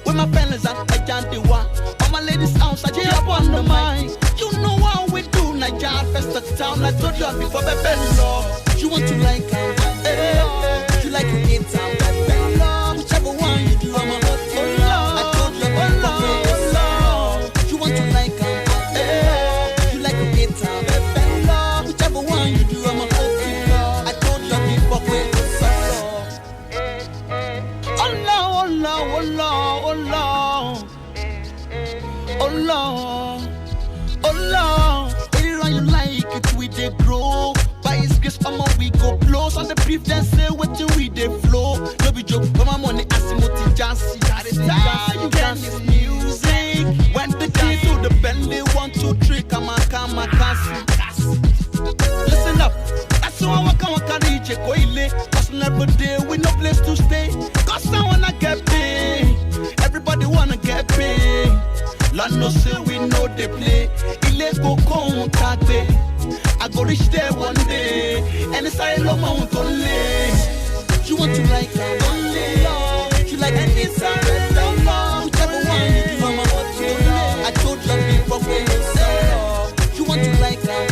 With my fellas and Ajandewa, all my ladies house, I up on the mind. You know how we do, Naija first of town. I told you before, baby, love. You want to like it, you like it, it's out, baby, love. Whichever one you do, I'm a hot love. I told you before, love. You want to like it, you like it, it's out, baby, love. Whichever one you do, I'm a hot love. I told you before, oh Lord, oh Lord, oh Lord, oh Lord, oh Lord, oh Lord. Anyone you like it, we dey grow. By His grace, we go blow. So the brief then say what we dey flow. No be joke, for my money, asimoti jansi. That is how you dance music. When the keys to the bend, they want to trick, I'm a kasi. Listen up, that's why I waka reach a coile. Cause never day we no place to stay. Cause I wanna get paid. Everybody wanna get paid. Lord no say we know they play. Ile go contact me. I go reach there one day. And it's I love my own lay. You want to like it, only. You like it, it's a red love. Whichever one you do, I'm a hot love. I told you before when you say you want to like it,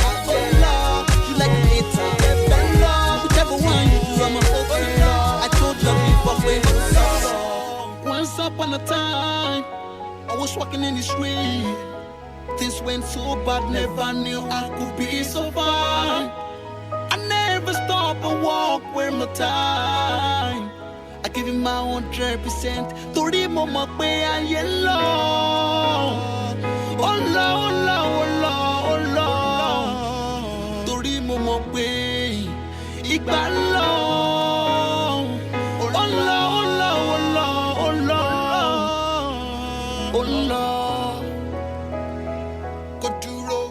you like it, it's a red love. Whichever one you do, I'm a hot love. I told you before when you say once upon a time, I was walking in the street. Things went so bad, never knew I could be so fine. I never stop and walk with my time. I give you my 100%. Tori mama pe aye lo. Oh Lord, oh Lord, oh Lord, oh Lord. Tori mama pe igba lo. Oh Lord, oh Lord, oh Lord, oh Lord, oh Lord. Koduro.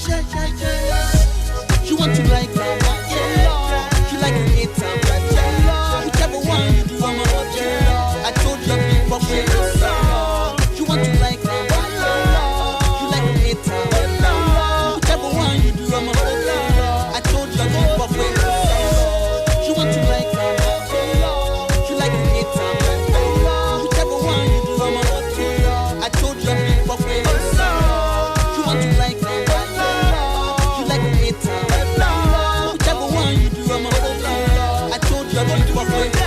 Yeah, yeah, yeah. You want to like that? Yeah. You like it, it's a red. Whichever one you do, I'm a hot. I told you before when you say you want to like that? You like it, it's a red. Whichever one you do, I'm a hot. I told you before when you say you want to like that? You like it, it's a red. Whichever one you do, I'm a hot. I told you before when you say you want to like that? You like it, it's a red. Whichever one you do, I'm a hot. I told you before when you say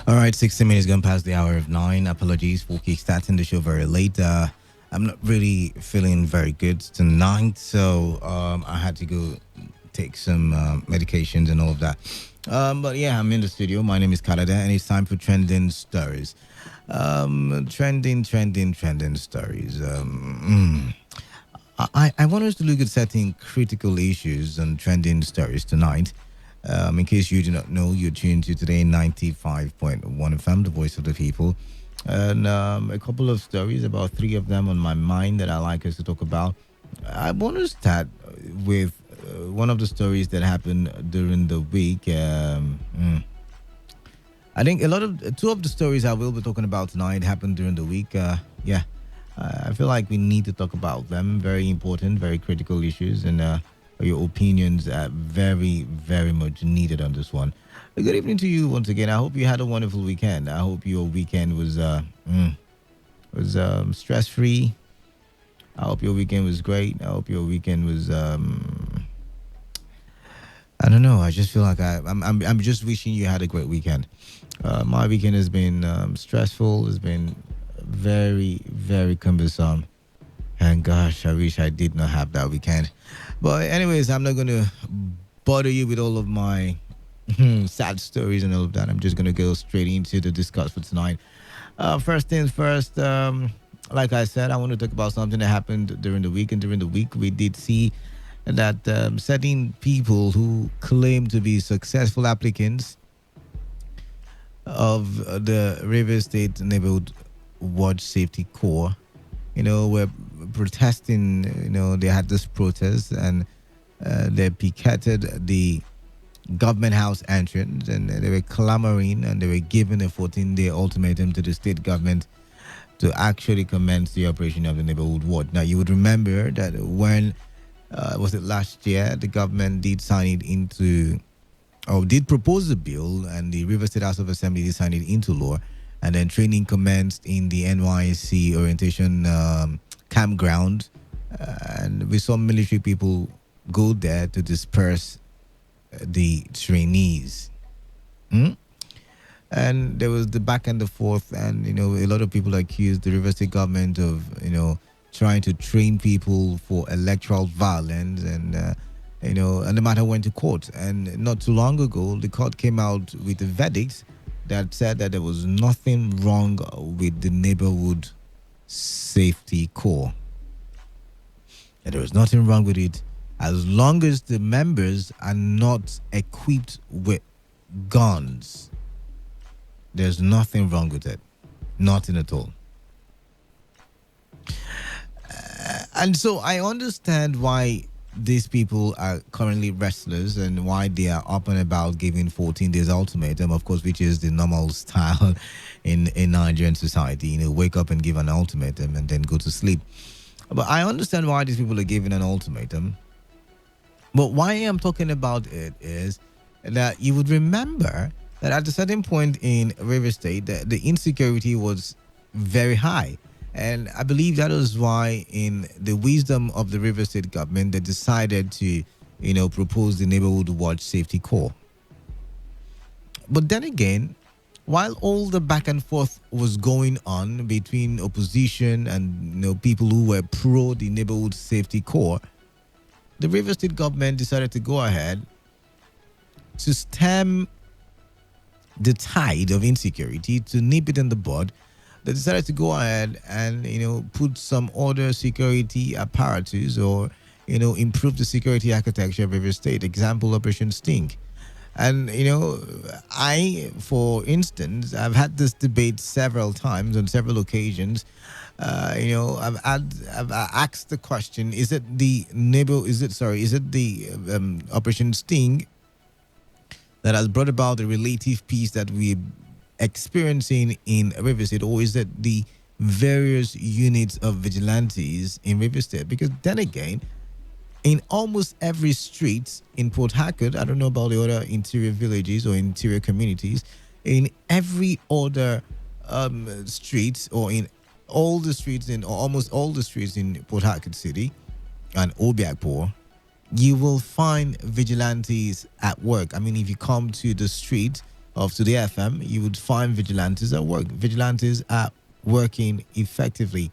All right, 60 minutes gone past the hour of 9. Apologies for kickstarting the show very late. I'm not really feeling very good tonight, so I had to go take some medications and all of that. But yeah, I'm in the studio. My name is Kalada, and it's time for Trending Stories. Trending stories. I want us to look at certain critical issues and trending stories tonight. In case you do not know, you're tuned to Today 95.1 FM, the voice of the people. And a couple of stories, about 3 of them on my mind that I like us to talk about. I want to start with one of the stories that happened during the week. I think 2 of the stories I will be talking about tonight happened during the week. I feel like we need to talk about them. Very important, very critical issues, and your opinions are very, very much needed on this one. Good evening to you once again. I hope you had a wonderful weekend. I hope your weekend was stress-free. I hope your weekend was great. I hope your weekend was I don't know. I just feel like I'm just wishing you had a great weekend. My weekend has been stressful. It's been very, very cumbersome. And gosh, I wish I did not have that weekend. But anyways, I'm not going to bother you with all of my sad stories and all of that. I'm just going to go straight into the discuss for tonight. First things first, like I said, I want to talk about something that happened during the week. And during the week, we did see that certain people who claim to be successful applicants of the River State Neighborhood Watch Safety Corps, were protesting. They had this protest and they picketed the government house entrance, and they were clamoring, and they were giving a 14-day ultimatum to the state government to actually commence the operation of the neighborhood watch. Now, you would remember that when was it last year, the government did sign it into, or did propose a bill, and the River State House of Assembly did sign it into law, and then training commenced in the NYC orientation campground, and we saw military people go there to disperse the trainees. And there was the back and the forth, and a lot of people accused the River State government of trying to train people for electoral violence, and and the matter went to court. And not too long ago, the court came out with a verdict that said that there was nothing wrong with the neighborhood safety corps. That there was nothing wrong with it as long as the members are not equipped with guns. There's nothing wrong with it. Nothing at all. And so I understand why these people are currently restless and why they are up and about giving 14 days ultimatum, of course, which is the normal style in Nigerian society. Wake up and give an ultimatum and then go to sleep. But I understand why these people are giving an ultimatum. But why I'm talking about it is that you would remember that at a certain point in River State, the insecurity was very high. And I believe that was why, in the wisdom of the River State government, they decided to, propose the Neighborhood Watch Safety Corps. But then again, while all the back and forth was going on between opposition and people who were pro the Neighborhood Safety Corps, the River State government decided to go ahead to stem the tide of insecurity, to nip it in the bud. They decided to go ahead and, put some other security apparatus or, improve the security architecture of River State. Example, Operation Sting. And, I, for instance, I've had this debate several times on several occasions. I've asked the question, is it the Operation Sting that has brought about the relative peace that we're experiencing in River State, or is it the various units of vigilantes in River State? Because then again, in almost every street in Port Harcourt, I don't know about the other interior villages or interior communities, in every other streets or in all the streets in or almost all the streets in Port Harcourt City and Obiakpor, you will find vigilantes at work. I mean, if you come to the street of Today FM, you would find vigilantes at work. Vigilantes are working effectively.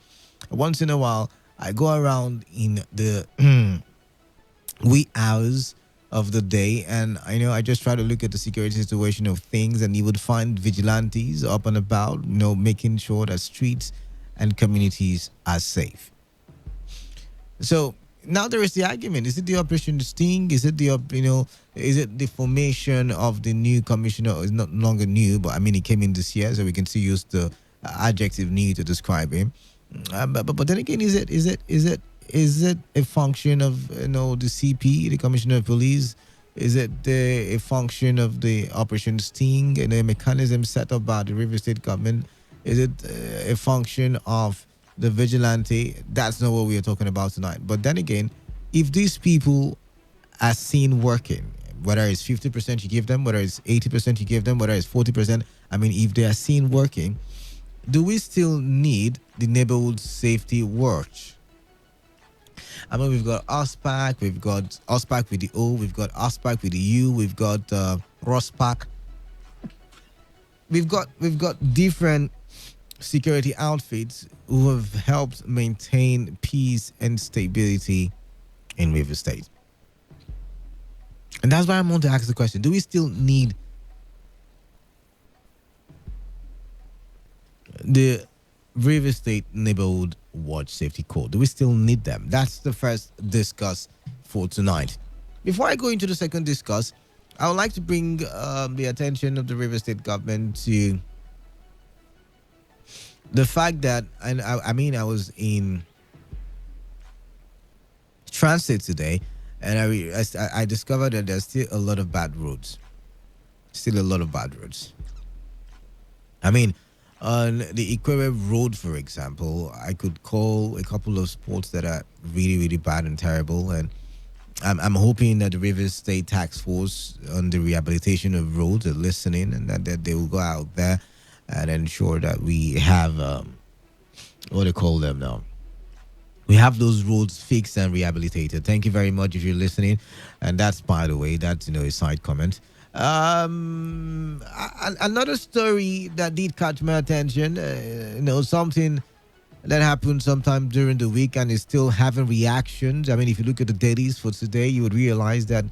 Once in a while, I go around in the wee hours of the day, and I just try to look at the security situation of things, and you would find vigilantes up and about, making sure that streets and communities are safe. So now there is the argument: is it the Operation Sting? Is it is it the formation of the new commissioner? It's not longer new, but I mean, he came in this year, so we can still use the adjective new to describe him. But then again, is it a function of the CP, the Commissioner of Police? Is it a function of the Operation Sting and a mechanism set up by the River State government? Is it a function of the vigilante? That's not what we are talking about tonight. But then again, if these people are seen working, whether it's 50% you give them, whether it's 80% you give them, whether it's 40%, I mean, if they are seen working, do we still need the neighborhood safety watch? I mean, we've got OSPAC, we've got OSPAC with the O, we've got OSPAC with the U, we've got ROSPAC. We've got different security outfits who have helped maintain peace and stability in River State. And that's why I want to ask the question: do we still need the River State Neighborhood Watch Safety Code? Do we still need them? That's the first discuss for tonight. Before I go into the second discuss, I would like to bring the attention of the River State government to the fact that, and I was in transit today, and I discovered that there's still a lot of bad roads. I mean, on the Ikwere Road, for example, I could call a couple of spots that are really, really bad and terrible. And I'm hoping that the Rivers State Task Force on the rehabilitation of roads are listening, and that they will go out there and ensure that we have, what do they call them now? We have those roads fixed and rehabilitated. Thank you very much if you're listening. And that's, by the way, that's, a side comment. Another story that did catch my attention, something that happened sometime during the week and is still having reactions. I mean, if you look at the dailies for today, you would realize that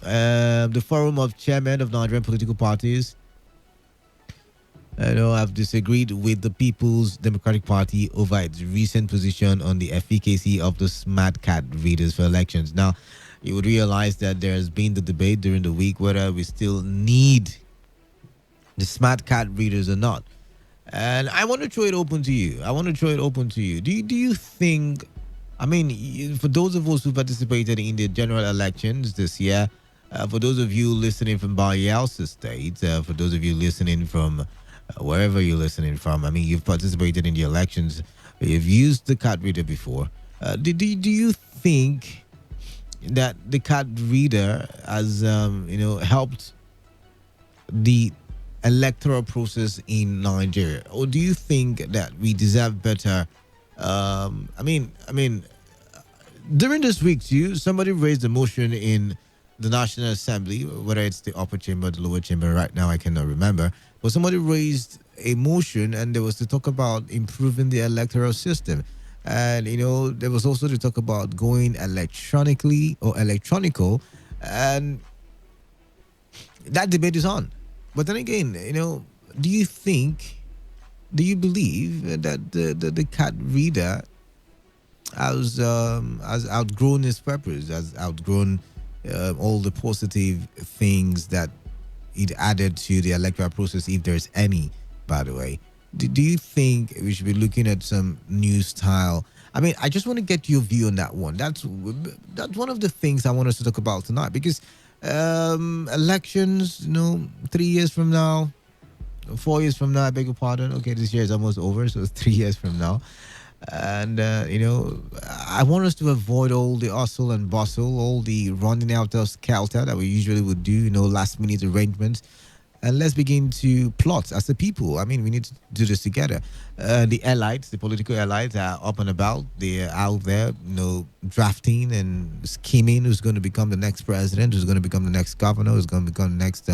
the Forum of Chairmen of Nigerian Political Parties have disagreed with the People's Democratic Party over its recent position on the efficacy of the smart card readers for elections. Now, you would realize that there has been the debate during the week whether we still need the smart card readers or not. And I want to throw it open to you. Do you think, I mean, for those of us who participated in the general elections this year, for those of you listening from Bayelsa State, for those of you listening from wherever you're listening from, I mean, you've participated in the elections, you've used the card reader before. Do you think that the card reader has, helped the electoral process in Nigeria, or do you think that we deserve better? I mean, during this week, too, somebody raised a motion in the National Assembly, whether it's the upper chamber or the lower chamber. Right now, I cannot remember, but somebody raised a motion, and there was to talk about improving the electoral system. And, there was also to talk about going electronically or electronical. And that debate is on. But then again, do you believe that the card reader has outgrown its purpose, has outgrown all the positive things that it added to the electoral process, if there's any, by the way? Do you think we should be looking at some new style? I mean, I just want to get your view on that one. That's one of the things I want us to talk about tonight, because elections, 3 years from now, 4 years from now, I beg your pardon. Okay, this year is almost over, so it's 3 years from now. And, I want us to avoid all the hustle and bustle, all the running out of skelter that we usually would do, last minute arrangements. And let's begin to plot as a people. I mean, we need to do this together. The elites, the political elites are up and about. They're out there, drafting and scheming who's going to become the next president, who's going to become the next governor, who's going to become the next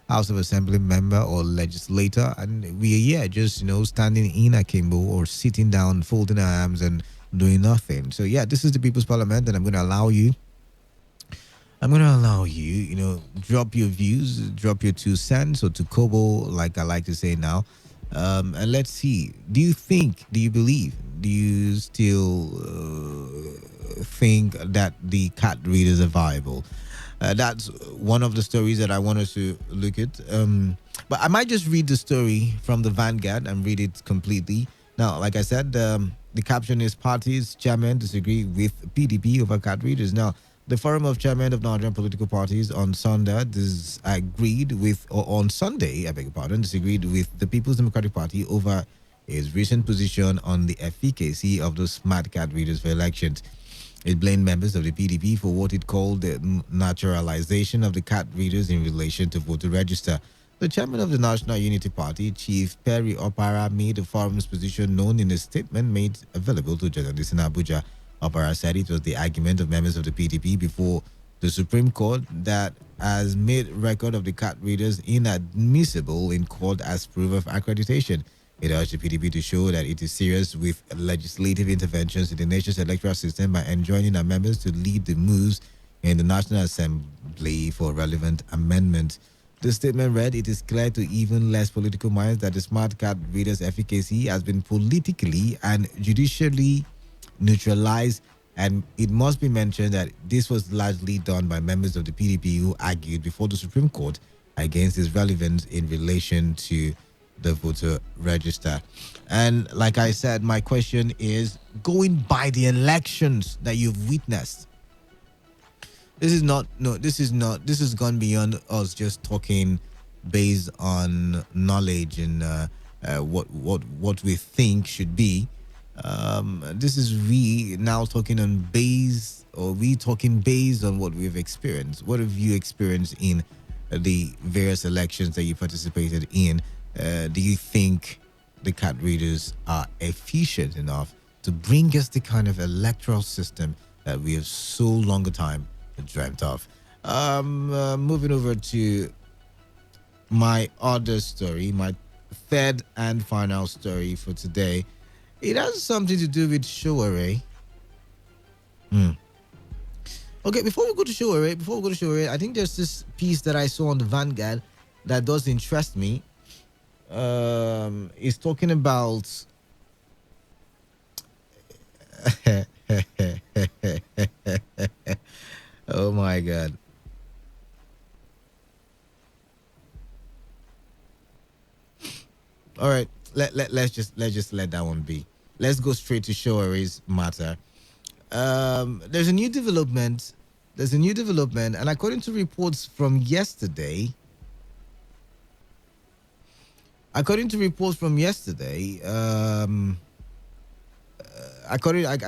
House of Assembly member or legislator. And we are here just, standing in akimbo or sitting down, folding our arms and doing nothing. So, yeah, this is the People's Parliament, and I'm going to allow you, drop your views, drop your 2 cents or to Kobo, like I like to say now. And let's see. Do you believe, do you still think that the card readers are viable? That's one of the stories that I want us to look at. But I might just read the story from the Vanguard and read it completely. Now, like I said, the caption is parties chairman disagree with PDP over card readers. Now, the Forum of Chairmen of Nigerian Political Parties on Sunday disagreed with the People's Democratic Party over his recent position on the efficacy of the smart card readers for elections. It blamed members of the PDP for what it called the naturalization of the card readers in relation to voter register. The chairman of the National Unity Party, Chief Perry Opara, made the forum's position known in a statement made available to journalists in Abuja. Opara said it was the argument of members of the PDP before the Supreme Court that has made record of the card readers inadmissible in court as proof of accreditation. It urged the PDP to show that it is serious with legislative interventions in the nation's electoral system by enjoining our members to lead the moves in the National Assembly for relevant amendments. The statement read, "It is clear to even less political minds that the smart card readers' efficacy has been politically and judicially neutralized, and it must be mentioned that this was largely done by members of the PDP who argued before the Supreme Court against its relevance in relation to the voter register." And like I said, my question is, going by the elections that you've witnessed, this has gone beyond us just talking based on knowledge and what we think should be. This is we now talking based on what we've experienced. What have you experienced in the various elections that you participated in? Do you think the card readers are efficient enough to bring us the kind of electoral system that we have so long a time dreamt of? Moving over to my other story, my third and final story for today. It has something to do with Showeray. Okay, before we go to Showeray, I think there's this piece that I saw on the Vanguard that does interest me. It's talking about oh my God. All right, let's just let that one be. Let's go straight to Showeray's matter. There's a new development, and according to reports from yesterday, I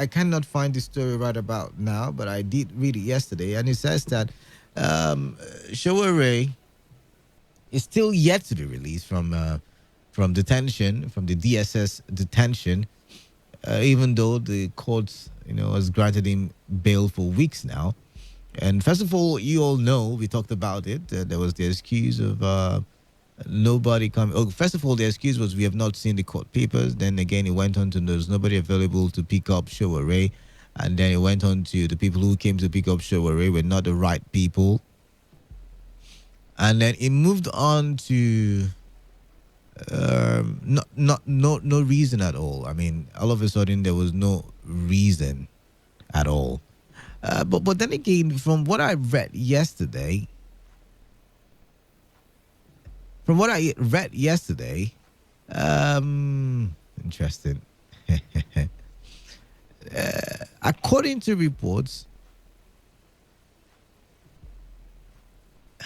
cannot find the story right about now, but I did read it yesterday, and it says that Showeray is still yet to be released from detention, from the DSS detention, even though the court, has granted him bail for weeks now. And first of all, you all know, we talked about it. There was the excuse of nobody coming. Oh, first of all, the excuse was we have not seen the court papers. Then again, it went on to there's nobody available to pick up Showeray. And then it went on to the people who came to pick up Showeray were not the right people. And then it moved on to no reason at all. I mean, all of a sudden there was no reason at all. But then again, from what I read yesterday, interesting. According to reports,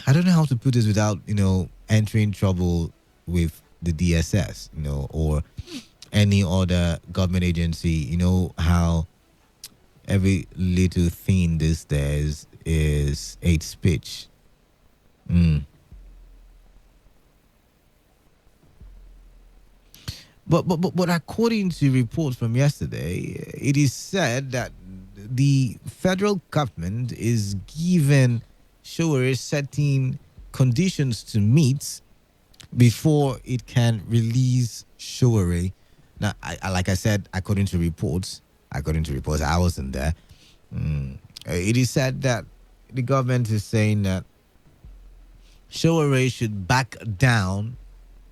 I don't know how to put this without, entering trouble with the DSS, or any other government agency. You know how every little thing these days is hate speech. Mm. But according to reports from yesterday, it is said that the federal government is giving Showere certain conditions to meet before it can release Showere. Now, like I said, according to reports, I wasn't there. It is said that the government is saying that Showere should back down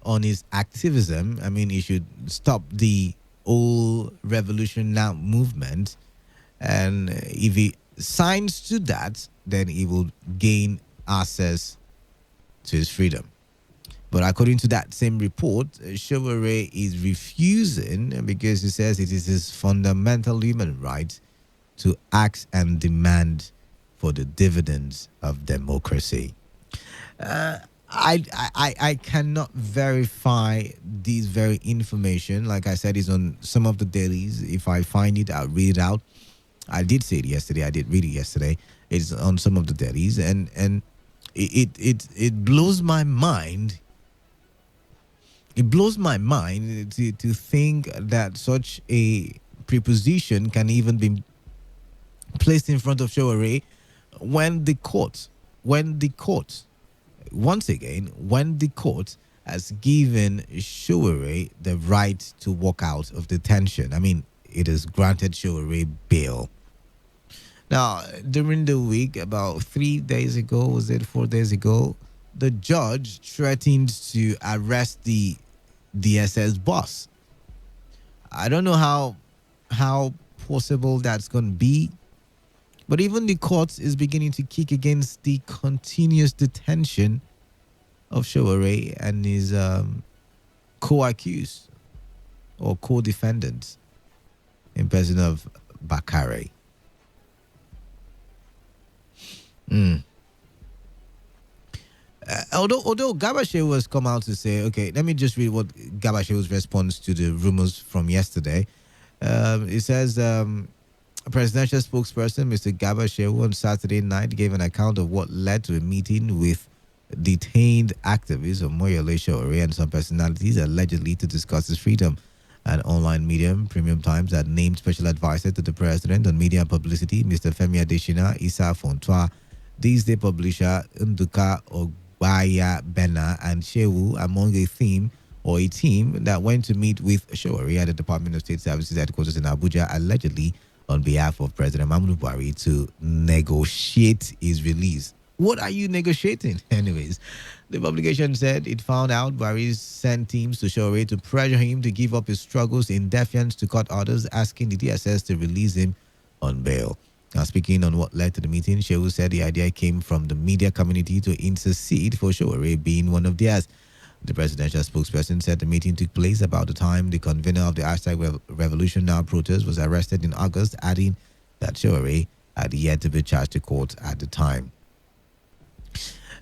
on his activism. I mean, he should stop the whole Revolution Now movement. And if he signs to that, then he will gain access to his freedom. But according to that same report, Showere is refusing because he says it is his fundamental human right to ask and demand for the dividends of democracy. I cannot verify this very information. Like I said, it's on some of the dailies. If I find it, I'll read it out. I did say it yesterday. I did read it yesterday. It's on some of the dailies, and it blows my mind. It blows my mind to think that such a preposition can even be placed in front of Showere when the court, once again, when the court has given Showere the right to walk out of detention. I mean, it has granted Showere bail. Now, during the week, about 3 days ago, was it 4 days ago, the judge threatened to arrest the DSS boss. I don't know how possible that's going to be, but even the court is beginning to kick against the continuous detention of Showere and his co-accused or co-defendants in person of Bakare. Although Gabashew has come out to say, okay, let me just read what Gabashew's response to the rumors from yesterday. It says, presidential spokesperson Mr. Gabashew on Saturday night gave an account of what led to a meeting with detained activists of Moyole Showere and some personalities allegedly to discuss his freedom. An online medium, Premium Times, had named special advisor to the president on media and publicity, Mr. Femi Adesina Issa Fontoa, These Day publisher Nduka Ogbaya Bena and Shehu among a team that went to meet with Showere at the Department of State Services headquarters in Abuja, allegedly on behalf of President Muhammadu Buhari to negotiate his release. What are you negotiating? Anyways, the publication said it found out Buhari sent teams to Showere to pressure him to give up his struggles in defiance to court orders, asking the DSS to release him on bail. Now, speaking on what led to the meeting, Shehu said the idea came from the media community to intercede for Showere being one of theirs. The presidential spokesperson said the meeting took place about the time the convener of the hashtag Revolution Now protest was arrested in August, adding that Showere had yet to be charged to court at the time.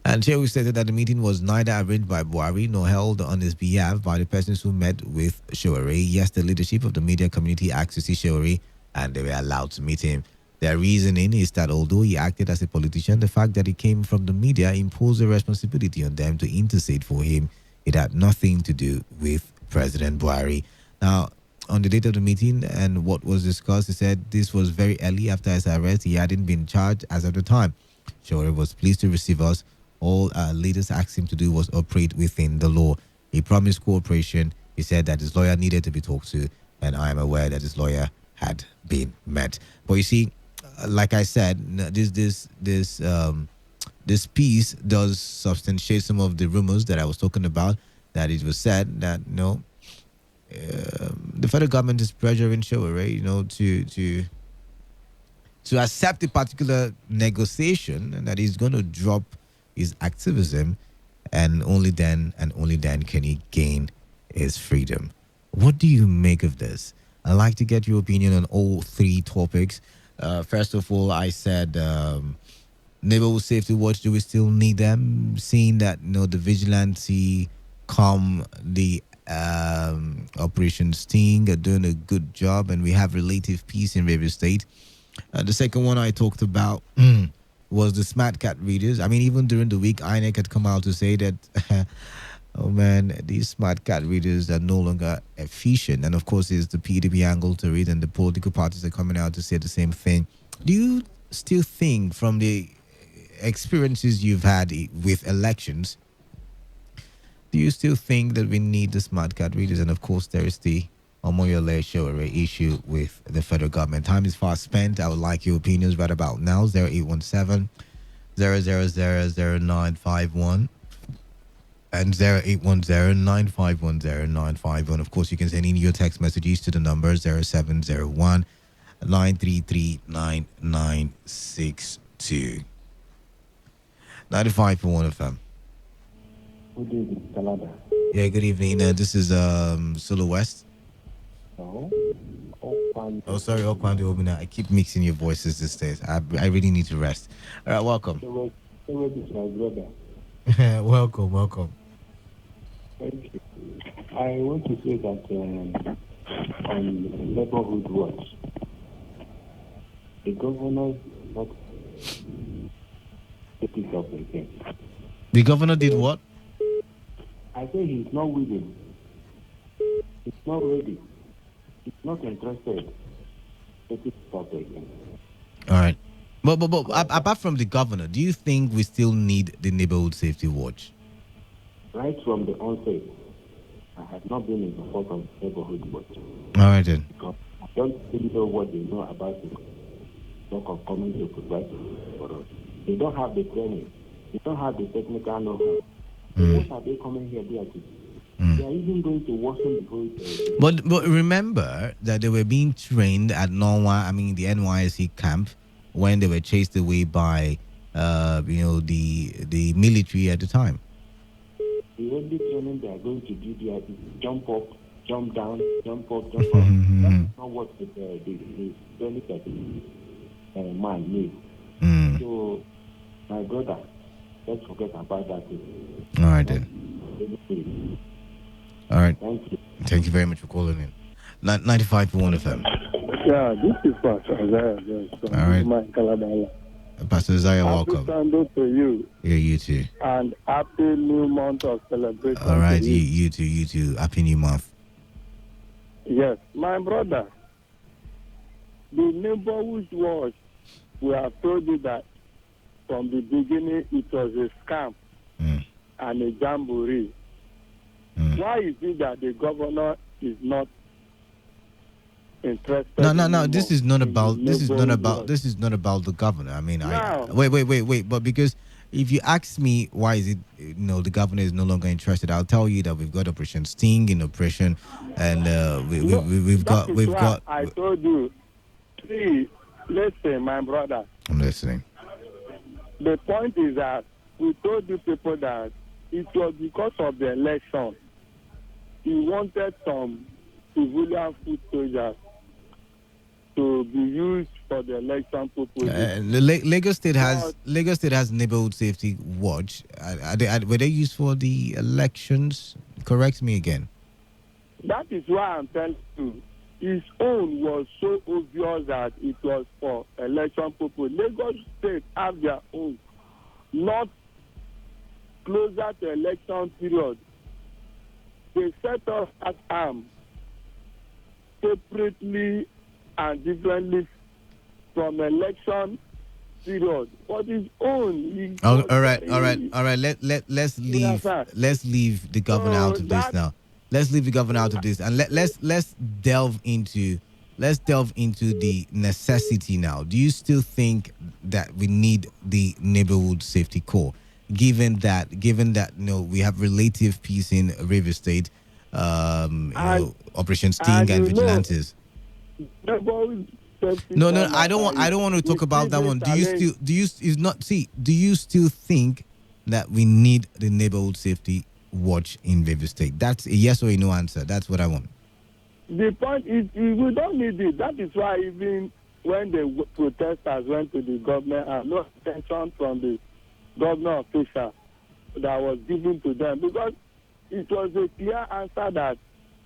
And Shehu stated that the meeting was neither arranged by Buhari nor held on his behalf by the persons who met with Showere. Yes, the leadership of the media community asked to see Showere and they were allowed to meet him. Their reasoning is that although he acted as a politician, the fact that he came from the media imposed a responsibility on them to intercede for him. It had nothing to do with President Buhari. Now, on the date of the meeting and what was discussed, he said this was very early after his arrest. He hadn't been charged as of the time. Showere was pleased to receive us. All our leaders asked him to do was operate within the law. He promised cooperation. He said that his lawyer needed to be talked to, and I am aware that his lawyer had been met. But you see, like I said, this piece does substantiate some of the rumors that I was talking about. That it was said that the federal government is pressuring Showere, to accept a particular negotiation, and that he's going to drop his activism, and only then can he gain his freedom. What do you make of this? I'd like to get your opinion on all three topics. First of all, I said neighborhood safety watch, do we still need them? Seeing that the vigilante come the Operation Sting are doing a good job, and we have relative peace in River State. The second one I talked about was the smart card readers. I mean, even during the week, INEC had come out to say that, oh man, these smart card readers are no longer efficient. And of course, there's the PDP angle to it, and the political parties are coming out to say the same thing. Do you still think, from the experiences you've had with elections, do you still think that we need the smart card readers? And of course, there is the Omoyole Showere issue with the federal government. Time is fast spent. I would like your opinions right about now. 0817 0000951 and 0810-951-0951. Of course, you can send in your text messages to the number 0701 933 9962. 95.1 FM. Good evening, Canada. Yeah, good evening. This is Solo West. No. Oh, sorry, Okwandi Obina. I keep mixing your voices these days. I really need to rest. All right, welcome. So is my brother. welcome. Thank you. I want to say that on neighborhood watch, the governor not taking up again. The governor did what? I say he's not willing. He's not ready. He's not interested. Take it up again. All right. But apart from the governor, do you think we still need the neighborhood safety watch? Right from the onset, I have not been in support of neighborhood watch. All right then. Because I don't really know what they know about the work of coming to provide for us. They don't have the training. They don't have the technical know-how. What are they coming here there to do? They are even going to Washington before But remember that they were being trained at the NYSC camp when they were chased away by the military at the time. The only training they are going to do there is jump up, jump down, jump up, jump up. That's not what the delicate man needs. So, my brother, let's forget about that. All right then. All right. Thank you. Thank you very much for calling in. 95.1 FM. Yeah, this is Pastor Isaiah. All right. Kaladala. Pastor Isaiah, welcome. Happy Sunday to you. Yeah, you too. And happy new month of celebration. All right, you too. Happy new month. Yes, my brother. The neighborhood watch, we have told you that from the beginning it was a scam and a jamboree. Why is it that the governor is not interested? No. This is not about the governor. I mean, wait. But because if you ask me why is it, the governor is no longer interested, I'll tell you that we've got Operation Sting in operation, and we've got. I told you. Please listen, my brother. I'm listening. The point is that we told you people that it was because of the election. He wanted some civilian foot soldiers to be used for the election purposes. Lagos State has neighborhood safety watch. Were they used for the elections? Correct me again. That is why I'm telling you. His own was so obvious that it was for election purposes. Lagos State have their own, not closer to election period. They set us at arms separately and differently from election period. But his own. All right. Let's leave the governor out of this now. Let's leave the governor out of this, and let's delve into the necessity now. Do you still think that we need the neighborhood safety corps, given that we have relative peace in River State, Operation Sting and vigilantes? No, I don't want to talk about that one. Do you still think that we need the neighborhood safety watch in River State? That's a yes or a no answer. That's what I want. The point is, we don't need it. That is why even when the protesters went to the government, and no attention from the governor official that was given to them, because it was a clear answer that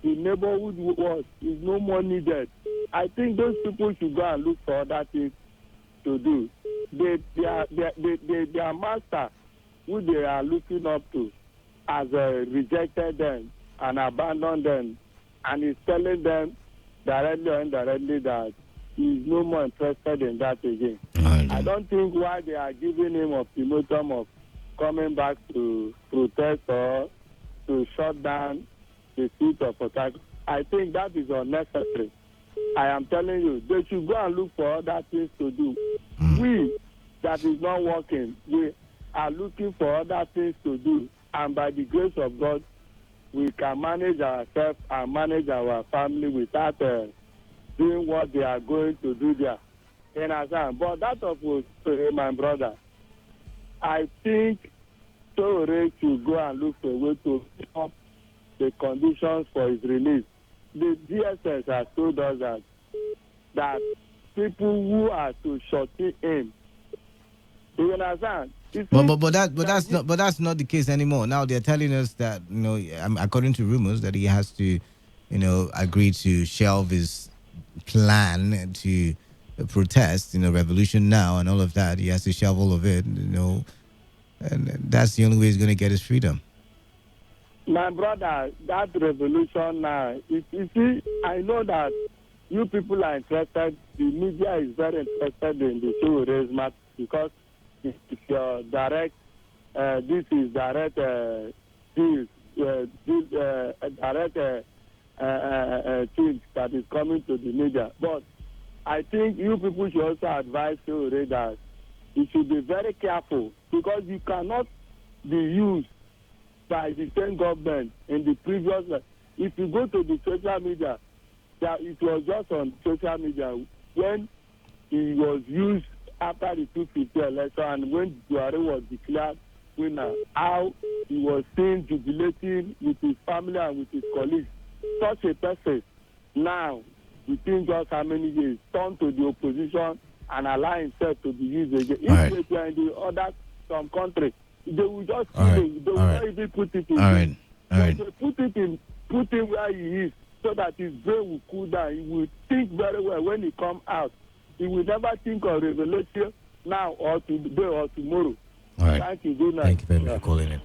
the neighborhood watch is no more needed. I think those people should go and look for other things to do. Their master, who they are looking up to, has rejected them and abandoned them, and is telling them directly or indirectly that he is no more interested in that again. I don't think why they are giving him ultimatum of coming back to protest or to shut down the seat of attack. I think that is unnecessary. I am telling you, they should go and look for other things to do. We, that is not working, we are looking for other things to do. And by the grace of God, we can manage ourselves and manage our family without doing what they are going to do there. But that of my brother, I think Toure should go and look for a way to pick up the conditions for his release. The DSS has told us that people who are to shut him, you understand? But that's not the case anymore. Now they're telling us that, according to rumors, that he has to, agree to shelve his plan to protest, revolution now and all of that. He has to shelve all of it, and that's the only way he's going to get his freedom. My brother, that revolution now, you see, I know that you people are interested, the media is very interested in the Toure matter because it's your direct, this is direct, direct change that is coming to the media. But I think you people should also advise Toure that you should be very careful because you cannot be used by the same government in the previous. If you go to the social media, that it was just on social media when he was used after the 250 election and when Buhari was declared winner, how he was seen jubilating with his family and with his colleagues. Such a person now, within just how many years, turned to the opposition and allow himself to be used again. If they were in the other some country, they will just they will not even put it in. They put him where he is so that his brain will cool down. He will think very well when he come out. He will never think of revelation now or today or tomorrow. All right. Thank you. Good night. Thank you very much for calling in.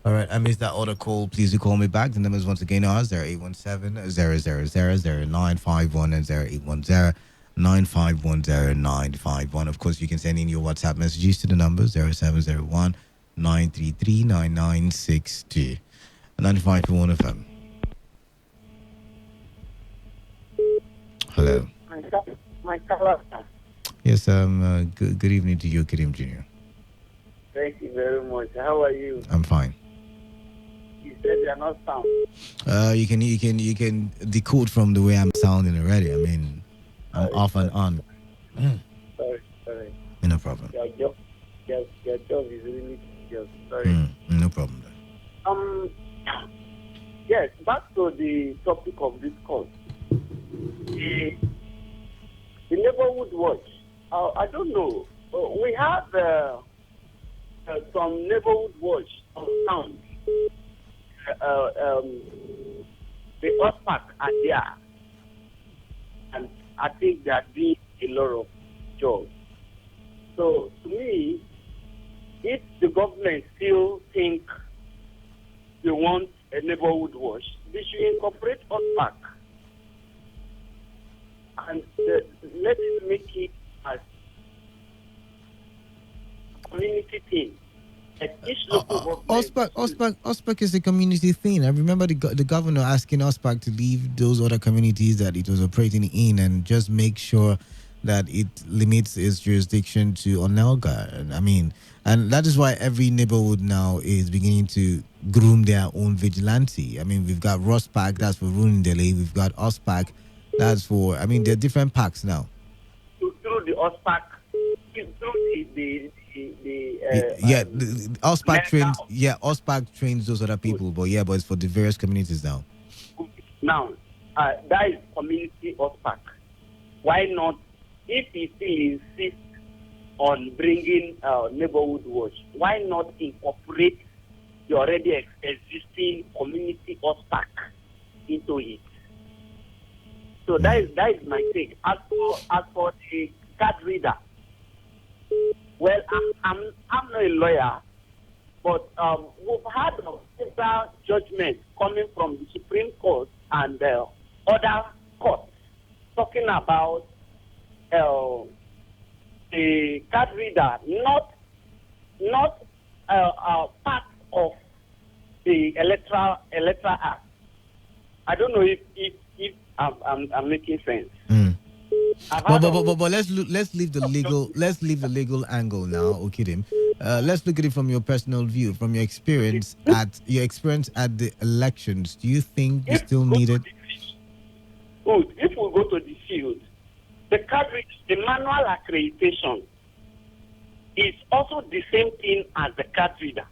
All right, I missed that other call. Please do call me back. The numbers once again are 0817-000-0951 and 0810-951-0951. Of course, you can send in your WhatsApp messages to the number 0701-933-9962. 95.1 FM. Hello. My color. Yes, good evening to you, Karim Jr. Thank you very much. How are you? I'm fine. You said you're not sound. You can decode from the way I'm sounding already. I mean, I'm off and on. Sorry. No problem. Your job is really just sorry. No problem. Yes, back to the topic of this course. The neighborhood watch. I don't know. We have some neighborhood watch on sound. The OSPAC are there, and I think they are doing a lot of jobs. So to me, if the government still think they want a neighborhood watch, they should incorporate OSPAC and let it make it as community thing. OSPAC is a community thing. I remember the governor asking OSPAC to leave those other communities that it was operating in and just make sure that it limits its jurisdiction to Onelga. And that is why every neighborhood now is beginning to groom their own vigilante. I mean, we've got ROSPAC, that's for ruling Delhi. We've got OSPAC, that's for, there are different packs now. Through the OSPAC, through the OSPAC trains those other people, but it's for the various communities now. Now, that is community OSPAC. Why not, if he still insists on bringing neighborhood watch, why not incorporate the already existing community OSPAC into it. So that is my take. As for the card reader, well, I'm not a lawyer, but we've had several judgments coming from the Supreme Court and other courts talking about the card reader not part of the electoral act. I don't know if I'm making sense. But let's leave the legal angle now, Okidim. Let's look at it from your personal view, from your experience at the elections. Do you think you still need it? Good. If we go to the field, the manual accreditation is also the same thing as the card reader.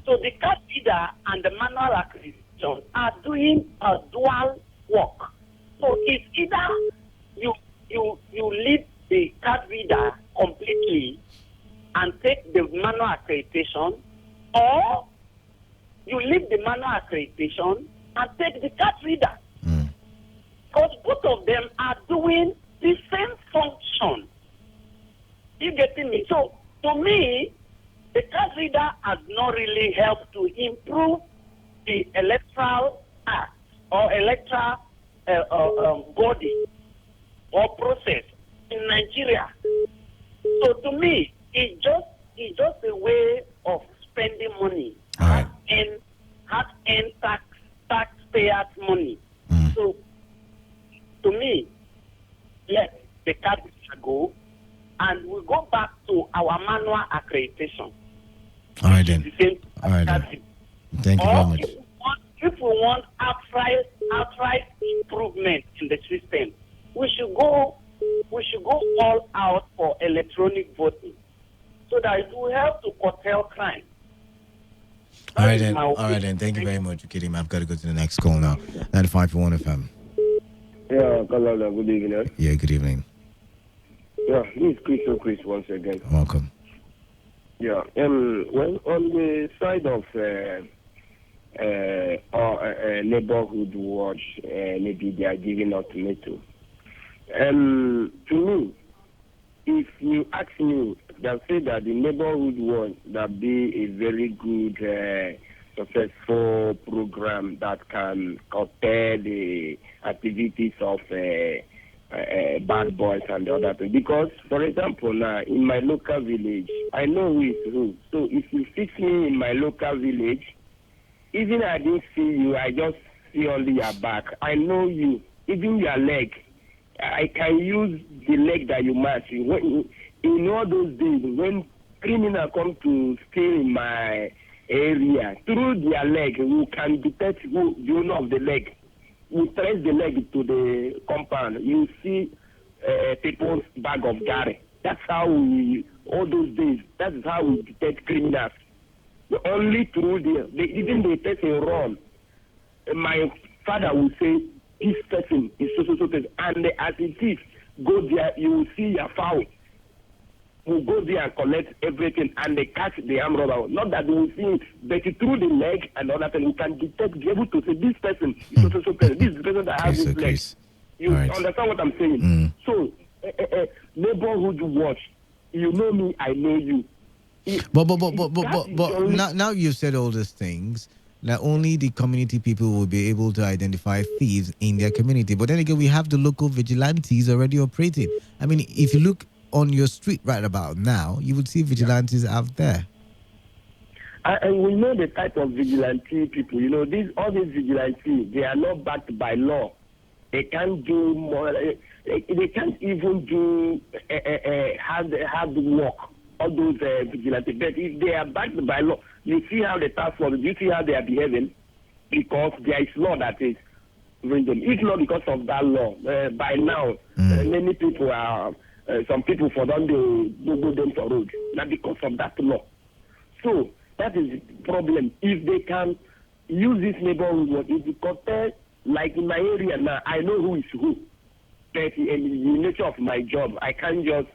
So the card reader and the manual accreditation are doing a dual work. So it's either you leave the card reader completely and take the manual accreditation, or you leave the manual accreditation and take the card reader. Because both of them are doing the same function. You getting me? So to me, the card reader has not really helped to improve the electoral act or electoral body or process in Nigeria. So to me, it's just a way of spending money and taxpayers' money. So to me, let the card reader go, and we go back to our manual accreditation. All right then. Thank you very much. If we want outright improvement in the system, we should go all out for electronic voting, so that it will help to curtail crime. All right then. Thank you very much, Kidim. I've got to go to the next call now. 95.1 FM. Yeah, Kalala, good evening. Yeah, good evening. Yeah, this is Chris once again. Welcome. Yeah, well, on the side of neighborhood watch, maybe they are giving ultimatum. To me, if you ask me, they'll say that the neighborhood watch that be a very good, successful program that can curtail the activities of bad boys and the other thing. Because, for example, now in my local village, I know who is who. So if you fix me in my local village, even I didn't see you, I just see only your back. I know you, even your leg. I can use the leg that you match. In all those days, when criminals come to stay in my area, through their leg, we can detect who the owner of the leg. We trace the leg to the compound. You see people's bag of gari. That's how all those days, that is how we detect criminals. Only through even the person run. My father will say, this person is so person. And as it is, go there, you will see your foul. We'll go there and collect everything, and they catch the arm robber. Not that they will see it, but through the leg and all that, we can detect, be able to say, this person is so person. This is the person that has this leg. You understand what I'm saying? So, neighborhood watch. You know me, I know you. But now you've said all these things. Not only the community people will be able to identify thieves in their community, but then again, we have the local vigilantes already operating. I mean, if you look on your street right about now, you would see vigilantes out there. And we know the type of vigilante people. You know, all these vigilantes, they are not backed by law. They can't do more. They can't even do hard work. All those vigilantes. But if they are backed by law, you see how the task force, you see how they are behaving, because there is law that is bringing them. If not because of that law, by now, many people are, some people for them, they go them for road. Not because of that law. So, that is the problem. If they can use this neighborhood, if you compare, like in my area now, I know who is who. But in the nature of my job, I'm just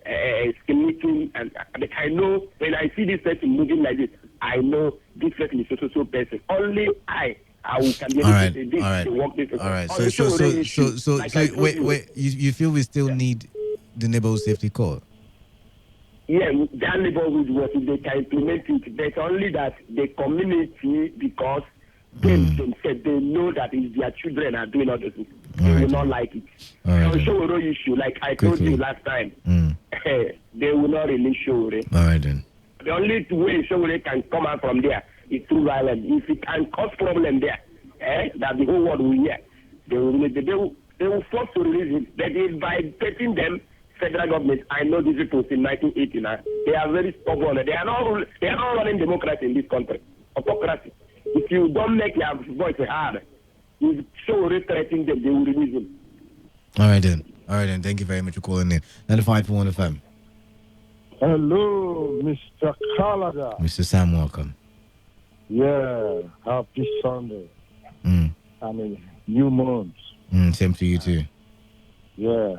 estimating, and I know when I see this person moving like this, I know this person is so person. Only I will can be All able right, to say this all right, is the work this. all right. On the Showore issue, like I told Wait. You feel we still need the neighborhood safety code? Yeah, that neighborhood was if they can implement it. There's only that the community, because themselves, they know that if their children are doing all those things, they will not like it. On Showore issue, like I told you last time, they will not really Showore. All right then. The only way Showore can come out from there is through violence. If it can cause problem there, that the whole world will hear, they will force to release it. That is by taking them. Federal government, I know these people since 1989. They are very stubborn. They are not running democracy in this country. Autocracy. If you don't make your voice heard, you show threatening them, they will release them. All right then. Thank you very much for calling in. 95.1 FM. Hello, Mr. Canada. Mr. Sam, welcome. Yeah, happy Sunday. I mean, new month. Same to you too. Yeah.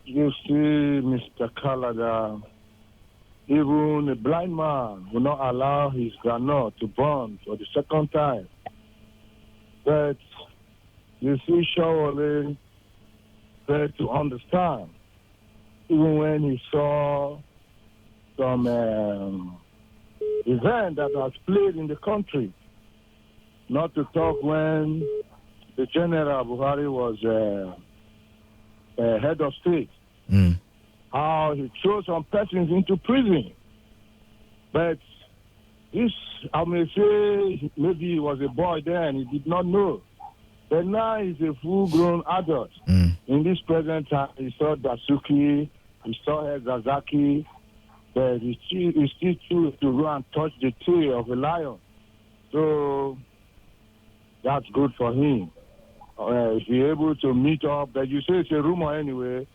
You see, Mr. Canada, even a blind man will not allow his granite to burn for the second time. But you see, surely, fair to understand, even when he saw some event that has played in the country, not to talk when the General Buhari was head of state, how he threw some persons into prison. But this, I may say, maybe he was a boy then, he did not know. But now he's a full-grown adult. In this present time, he saw Dasuki, he saw Zazaki, but he still chose to go and touch the tail of a lion. So that's good for him. If he's able to meet up, but you say it's a rumor anyway,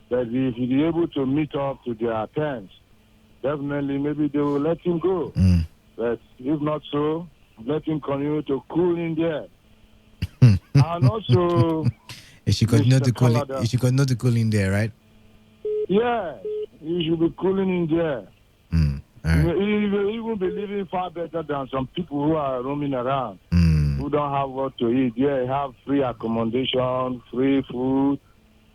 that if he's able to meet up to their terms, definitely maybe they will let him go. But if not so, let him continue to cool in there. And also, It should continue to cool in there, right? Yeah, he should be cooling in there. Right. He will even be living far better than some people who are roaming around, who don't have what to eat. Yeah, have free accommodation, free food,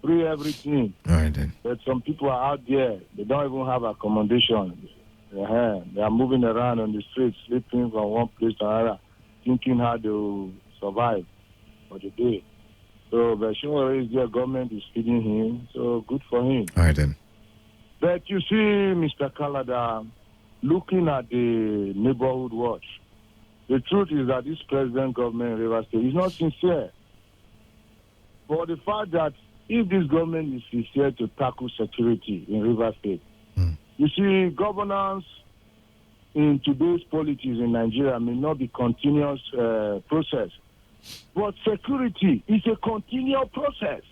free everything. All right then. But some people are out there, they don't even have accommodation. They are moving around on the streets, sleeping from one place to another, thinking how to survive for the day. So, but sure, their government is feeding him, so good for him. All right then. But you see, Mr. Kalada, looking at the neighborhood watch, the truth is that this present government in Rivers State is not sincere. For the fact that if this government is sincere to tackle security in Rivers State, you see, governance in today's politics in Nigeria may not be continuous process. But security is a continual process.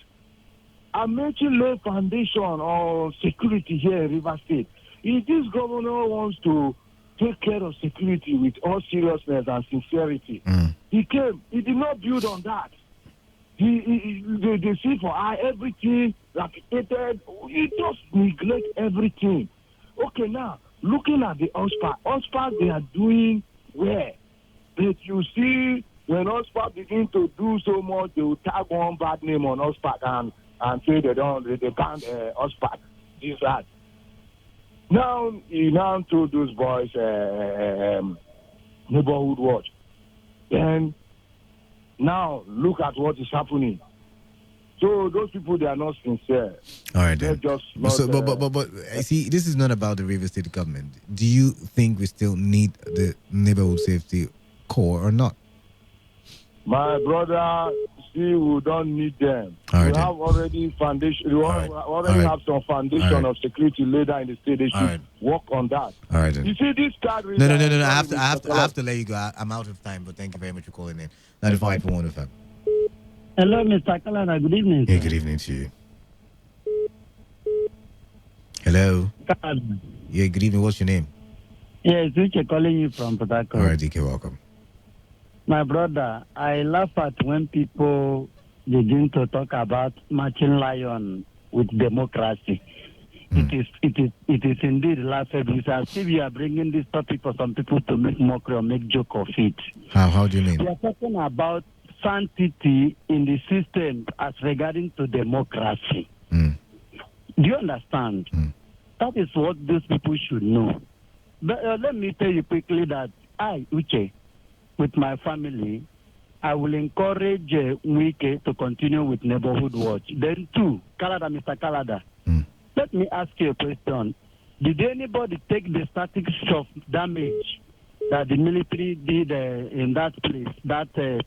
I'm making lay foundation on security here in Rivers State. If this governor wants to take care of security with all seriousness and sincerity, he did not build on that. They see for everything replicated. He just neglect everything. Okay, now, looking at the OSPAC, they are doing well. But you see, when OSPAC begin to do so much, they will tag one bad name on OSPAC and say they can't OSPAC. This, that. Now, he now told those boys neighborhood watch. Then, now, look at what is happening. So, those people, they are not sincere. All right, then. Just not, but see, this is not about the Rivers State government. Do you think we still need the neighborhood safety corps or not? My brother, see, we don't need them. All right, we then. have already foundation. We already have some foundation of security later in the state. They should work on that. All right, then. You see, this card. No. I have to let you go. I'm out of time, but thank you very much for calling in. 95.1 FM. Hello, Mr. Kalana. Good evening. Hey, good evening to you. Hello. Yeah, good evening. What's your name? Yeah, it's Uche calling you from Port Harcourt. All right, DK, welcome. My brother, I laugh at when people begin to talk about marching lion with democracy. it is indeed laughable. It's as if you are bringing this topic for some people to make mockery or make joke of it. How do you mean? We are talking about sanctity in the system as regarding to democracy. Do you understand? That is what those people should know. But let me tell you quickly that I, Uche, with my family, I will encourage Wike to continue with Neighborhood Watch. Then two, Mr. Kalada. Let me ask you a question. Did anybody take the statistics of damage that the military did in that place?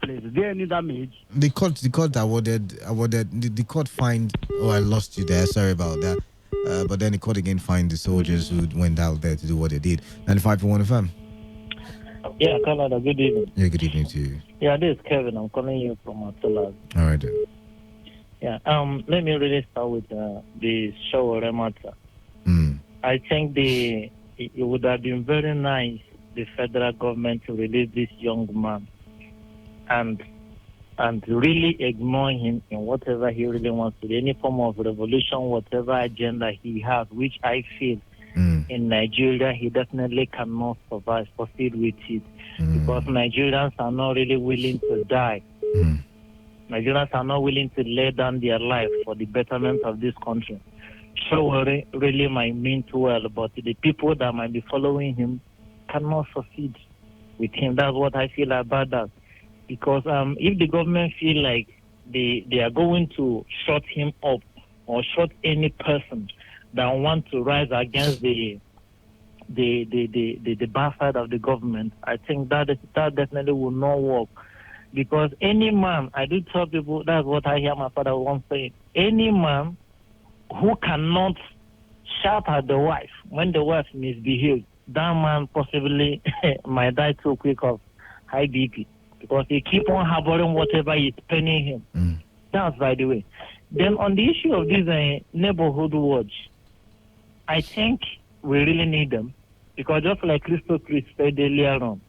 Is there any damage? The court awarded the court fined. Oh, I lost you there. Sorry about that. But then the court again fined the soldiers who went out there to do what they did. 95.1 FM. Yeah, Canada, good evening. Yeah, good evening to you. Yeah, this is Kevin. I'm calling you from Atula. All right then. Yeah, let me really start with the Shawara matter. I think it would have been very nice the federal government to release this young man and really ignore him in whatever he really wants to do, any form of revolution, whatever agenda he has, which I feel in Nigeria he definitely cannot proceed with it, because Nigerians are not really willing to die. Nigerians are not willing to lay down their life for the betterment of this country. Sure, really might mean too well, but the people that might be following him cannot succeed with him. That's what I feel about that. Because if the government feel like they are going to shut him up or shut any person that want to rise against the bad side of the government, I think that definitely will not work. Because any man, I do tell people, that's what I hear my father once saying, any man who cannot shout at the wife when the wife misbehaves, that man possibly might die too quick of high BP, because he keep on harboring whatever is paining him. That's by the way. Then on the issue of this neighborhood watch, I think we really need them, because just like Christo Chris said earlier on,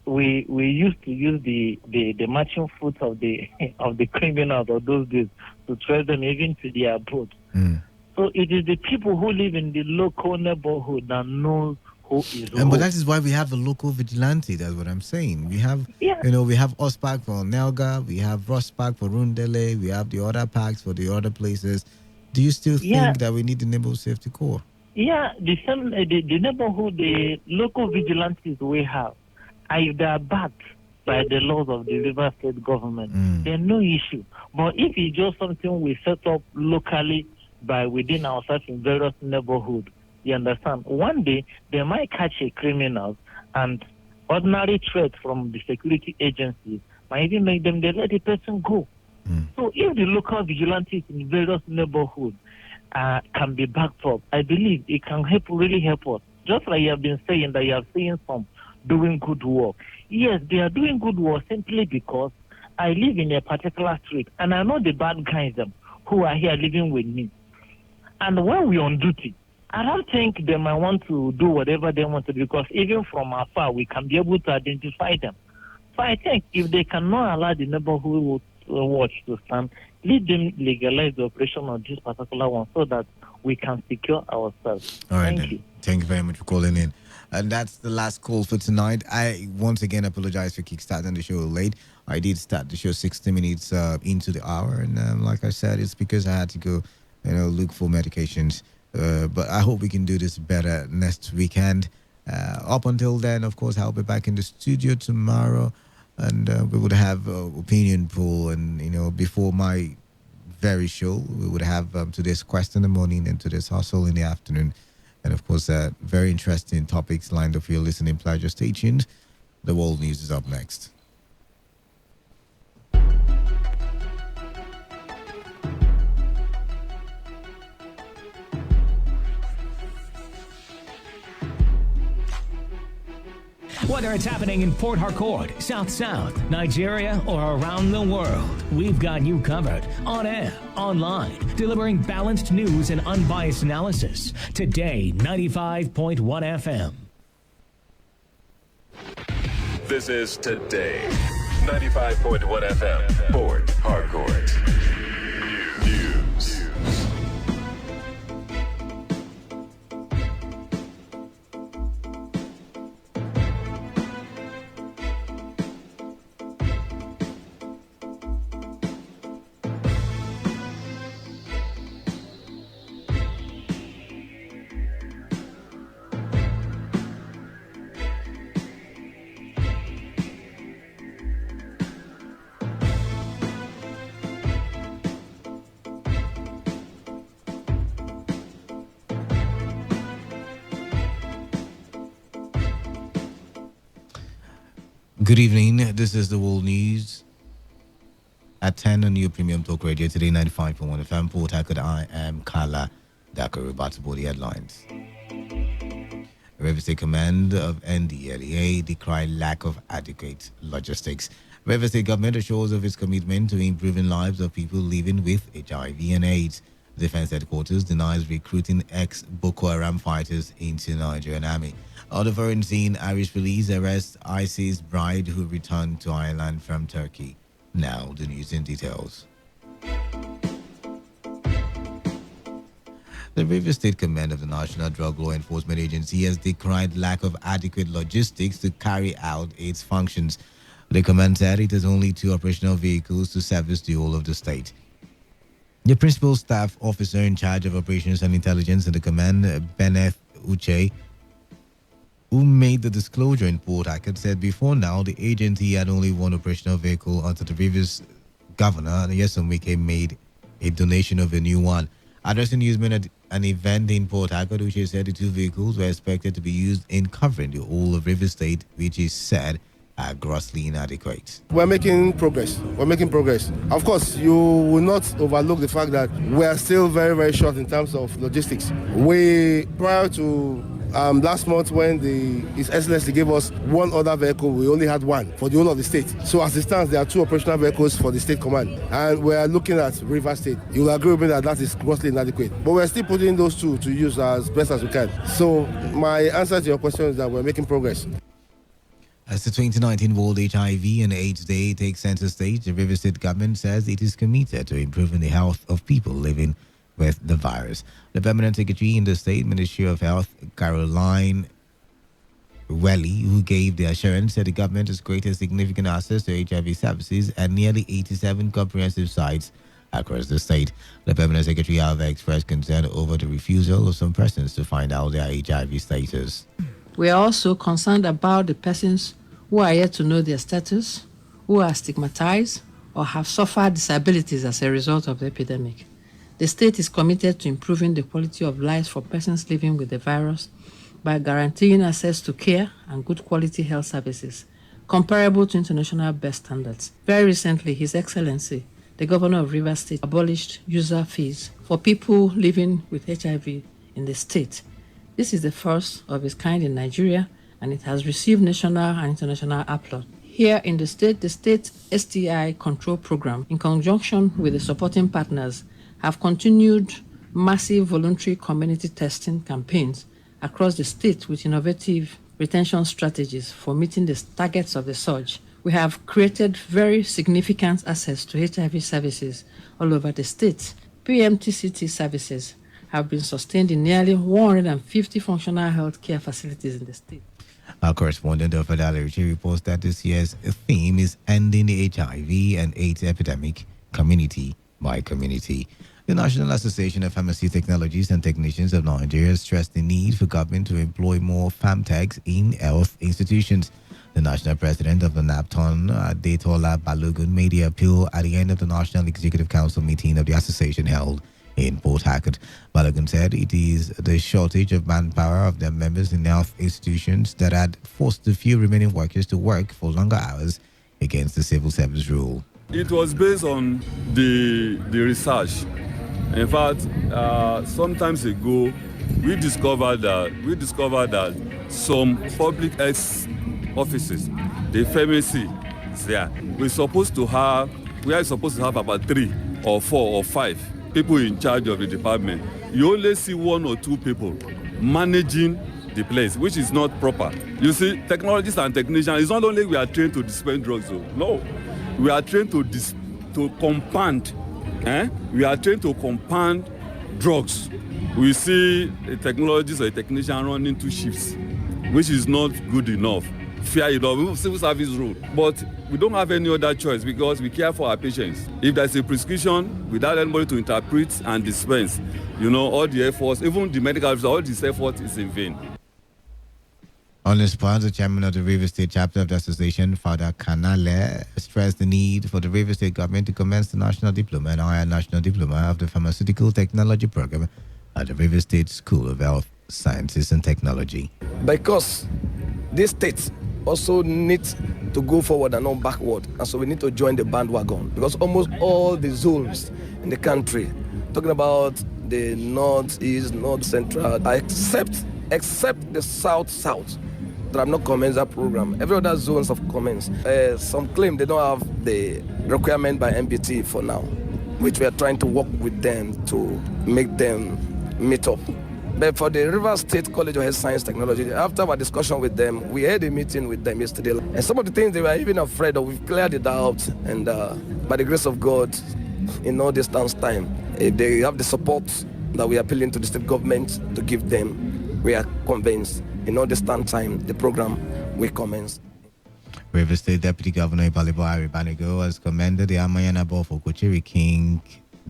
we used to use the marching foot of the criminals of those days to trace them even to their boat. So it is the people who live in the local neighborhood that knows who is who. But that is why we have a local vigilante. That's what I'm saying. We have, we have OSPAC for Nelga, we have ROSPAC for Rundele, we have the other packs for the other places. Do you still think that we need the Neighborhood Safety Corps? Yeah, the neighborhood, the local vigilantes we have, if they are backed by the laws of the River State government, there's no issue. But if it's just something we set up locally by within ourselves in various neighborhoods, you understand, one day they might catch a criminal, and ordinary threats from the security agencies might even make them let the person go. So if the local vigilantes in various neighborhoods can be backed up, I believe it can really help us. Just like you have been saying that you have seen some doing good work. Yes, they are doing good work simply because I live in a particular street and I know the bad guys who are here living with me. And when we're on duty, I don't think they might want to do whatever they want to do, because even from afar, we can be able to identify them. So I think if they cannot allow the neighborhood watch to stand, let them legalize the operation of this particular one so that we can secure ourselves. All right, Thank you. Thank you very much for calling in. And that's the last call for tonight. I once again apologize for kickstarting the show late. I did start the show 60 minutes into the hour. And like I said, it's because I had to go, look for medications. But I hope we can do this better next weekend. Up until then, of course, I'll be back in the studio tomorrow. And we would have opinion poll. And, before my very show, we would have today's Quest in the morning and today's Hustle in the afternoon. And, of course, very interesting topics lined up for your listening pleasure. Stay tuned. The world news is up next. Whether it's happening in Port Harcourt, South, Nigeria, or around the world, we've got you covered. On air, online, delivering balanced news and unbiased analysis. Today, 95.1 FM. This is Today, 95.1 FM, Port Harcourt. News. Good evening. This is the World News at 10 on your premium talk radio today, 95.1 FM. Port Harcourt. I am Kala Dakar. About to board the headlines. River State Command of NDLEA decried lack of adequate logistics. River State government assures of its commitment to improving lives of people living with HIV and AIDS. Defense headquarters denies recruiting ex-Boko Haram fighters into Nigerian army. On the foreign scene, Irish police arrest ISIS bride who returned to Ireland from Turkey. Now, the news in details. The River State Command of the National Drug Law Enforcement Agency has decried lack of adequate logistics to carry out its functions. The command said it has only 2 operational vehicles to service the whole of the state. The principal staff officer in charge of operations and intelligence in the command, Beneth Uche, who made the disclosure in Port Harcourt, said before now the agency had only 1 operational vehicle until the previous governor, Nyesom Wike, made a donation of a new one. Addressing newsmen at an event in Port Harcourt, Uche said the 2 vehicles were expected to be used in covering the whole of River State, which is said are grossly inadequate. We're making progress. Of course, you will not overlook the fact that we are still very, very short in terms of logistics. Prior to last month, when His Excellency gave us 1 other vehicle, we only had 1 for the whole of the state. So as it stands, there are 2 operational vehicles for the state command. And we are looking at River State. You will agree with me that that is grossly inadequate. But we're still putting those 2 to use as best as we can. So my answer to your question is that we're making progress. As the 2019 World HIV and AIDS Day takes center stage, the River State government says it is committed to improving the health of people living with the virus. The permanent secretary in the state Ministry of Health, Caroline Welly, who gave the assurance, said the government has created significant access to HIV services at nearly 87 comprehensive sites across the state. The permanent secretary, however, expressed concern over the refusal of some persons to find out their HIV status. We are also concerned about the persons who are yet to know their status, who are stigmatized, or have suffered disabilities as a result of the epidemic. The state is committed to improving the quality of life for persons living with the virus by guaranteeing access to care and good quality health services comparable to international best standards. Very recently, His Excellency, the Governor of Rivers State, abolished user fees for people living with HIV in the state. This is the first of its kind in Nigeria, and it has received national and international applaud. Here in the state STI control program, in conjunction with the supporting partners, have continued massive voluntary community testing campaigns across the state with innovative retention strategies for meeting the targets of the surge. We have created very significant access to HIV services all over the state. PMTCT services have been sustained in nearly 150 functional health care facilities in the state. Our correspondent of Adalarichi reports that this year's theme is ending the HIV and AIDS epidemic community by community. The National Association of Pharmacy Technologists and Technicians of Nigeria stressed the need for government to employ more pharmtechs in health institutions. The national president of the NAPTON, Adetola Balogun, made the appeal at the end of the National Executive Council meeting of the association held in Port Harcourt. Balogun said it is the shortage of manpower of their members in health institutions that had forced the few remaining workers to work for longer hours against the civil service rule. It was based on the research. In fact, some time ago, we discovered that some public health offices, the pharmacy there, we are supposed to have about 3 or 4 or 5 people in charge of the department. You only see 1 or 2 people managing the place, which is not proper. You see, technologists and technicians, it's not only we are trained to dispense drugs, no. We are trained to compound. We are trained to compound drugs. We see a technologist or a technician running 2 shifts, which is not good enough. Fair enough, civil service rule. But we don't have any other choice because we care for our patients. If there's a prescription without anybody to interpret and dispense, all the efforts, even the medical officer, all this effort is in vain. On this point, the chairman of the River State chapter of the association, Father Kanale, stressed the need for the River State government to commence the national diploma and higher national diploma of the pharmaceutical technology program at the River State School of Health Sciences and Technology. Because this state also needs to go forward and not backward. And so we need to join the bandwagon because almost all the zones in the country, talking about the northeast, north central, except the south, that have not commenced that program. Every other zones have commenced. Some claim they don't have the requirement by MBT for now, which we are trying to work with them to make them meet up. But for the River State College of Health Science Technology, after our discussion with them, we had a meeting with them yesterday. And some of the things they were even afraid of, we've cleared it out. And by the grace of God, in no distance time, they have the support that we are appealing to the state government to give them. We are convinced in no distant time, the program will commence. River State Deputy Governor Ibalibo Aribanigo has commended the Amayanabo for Kochiri King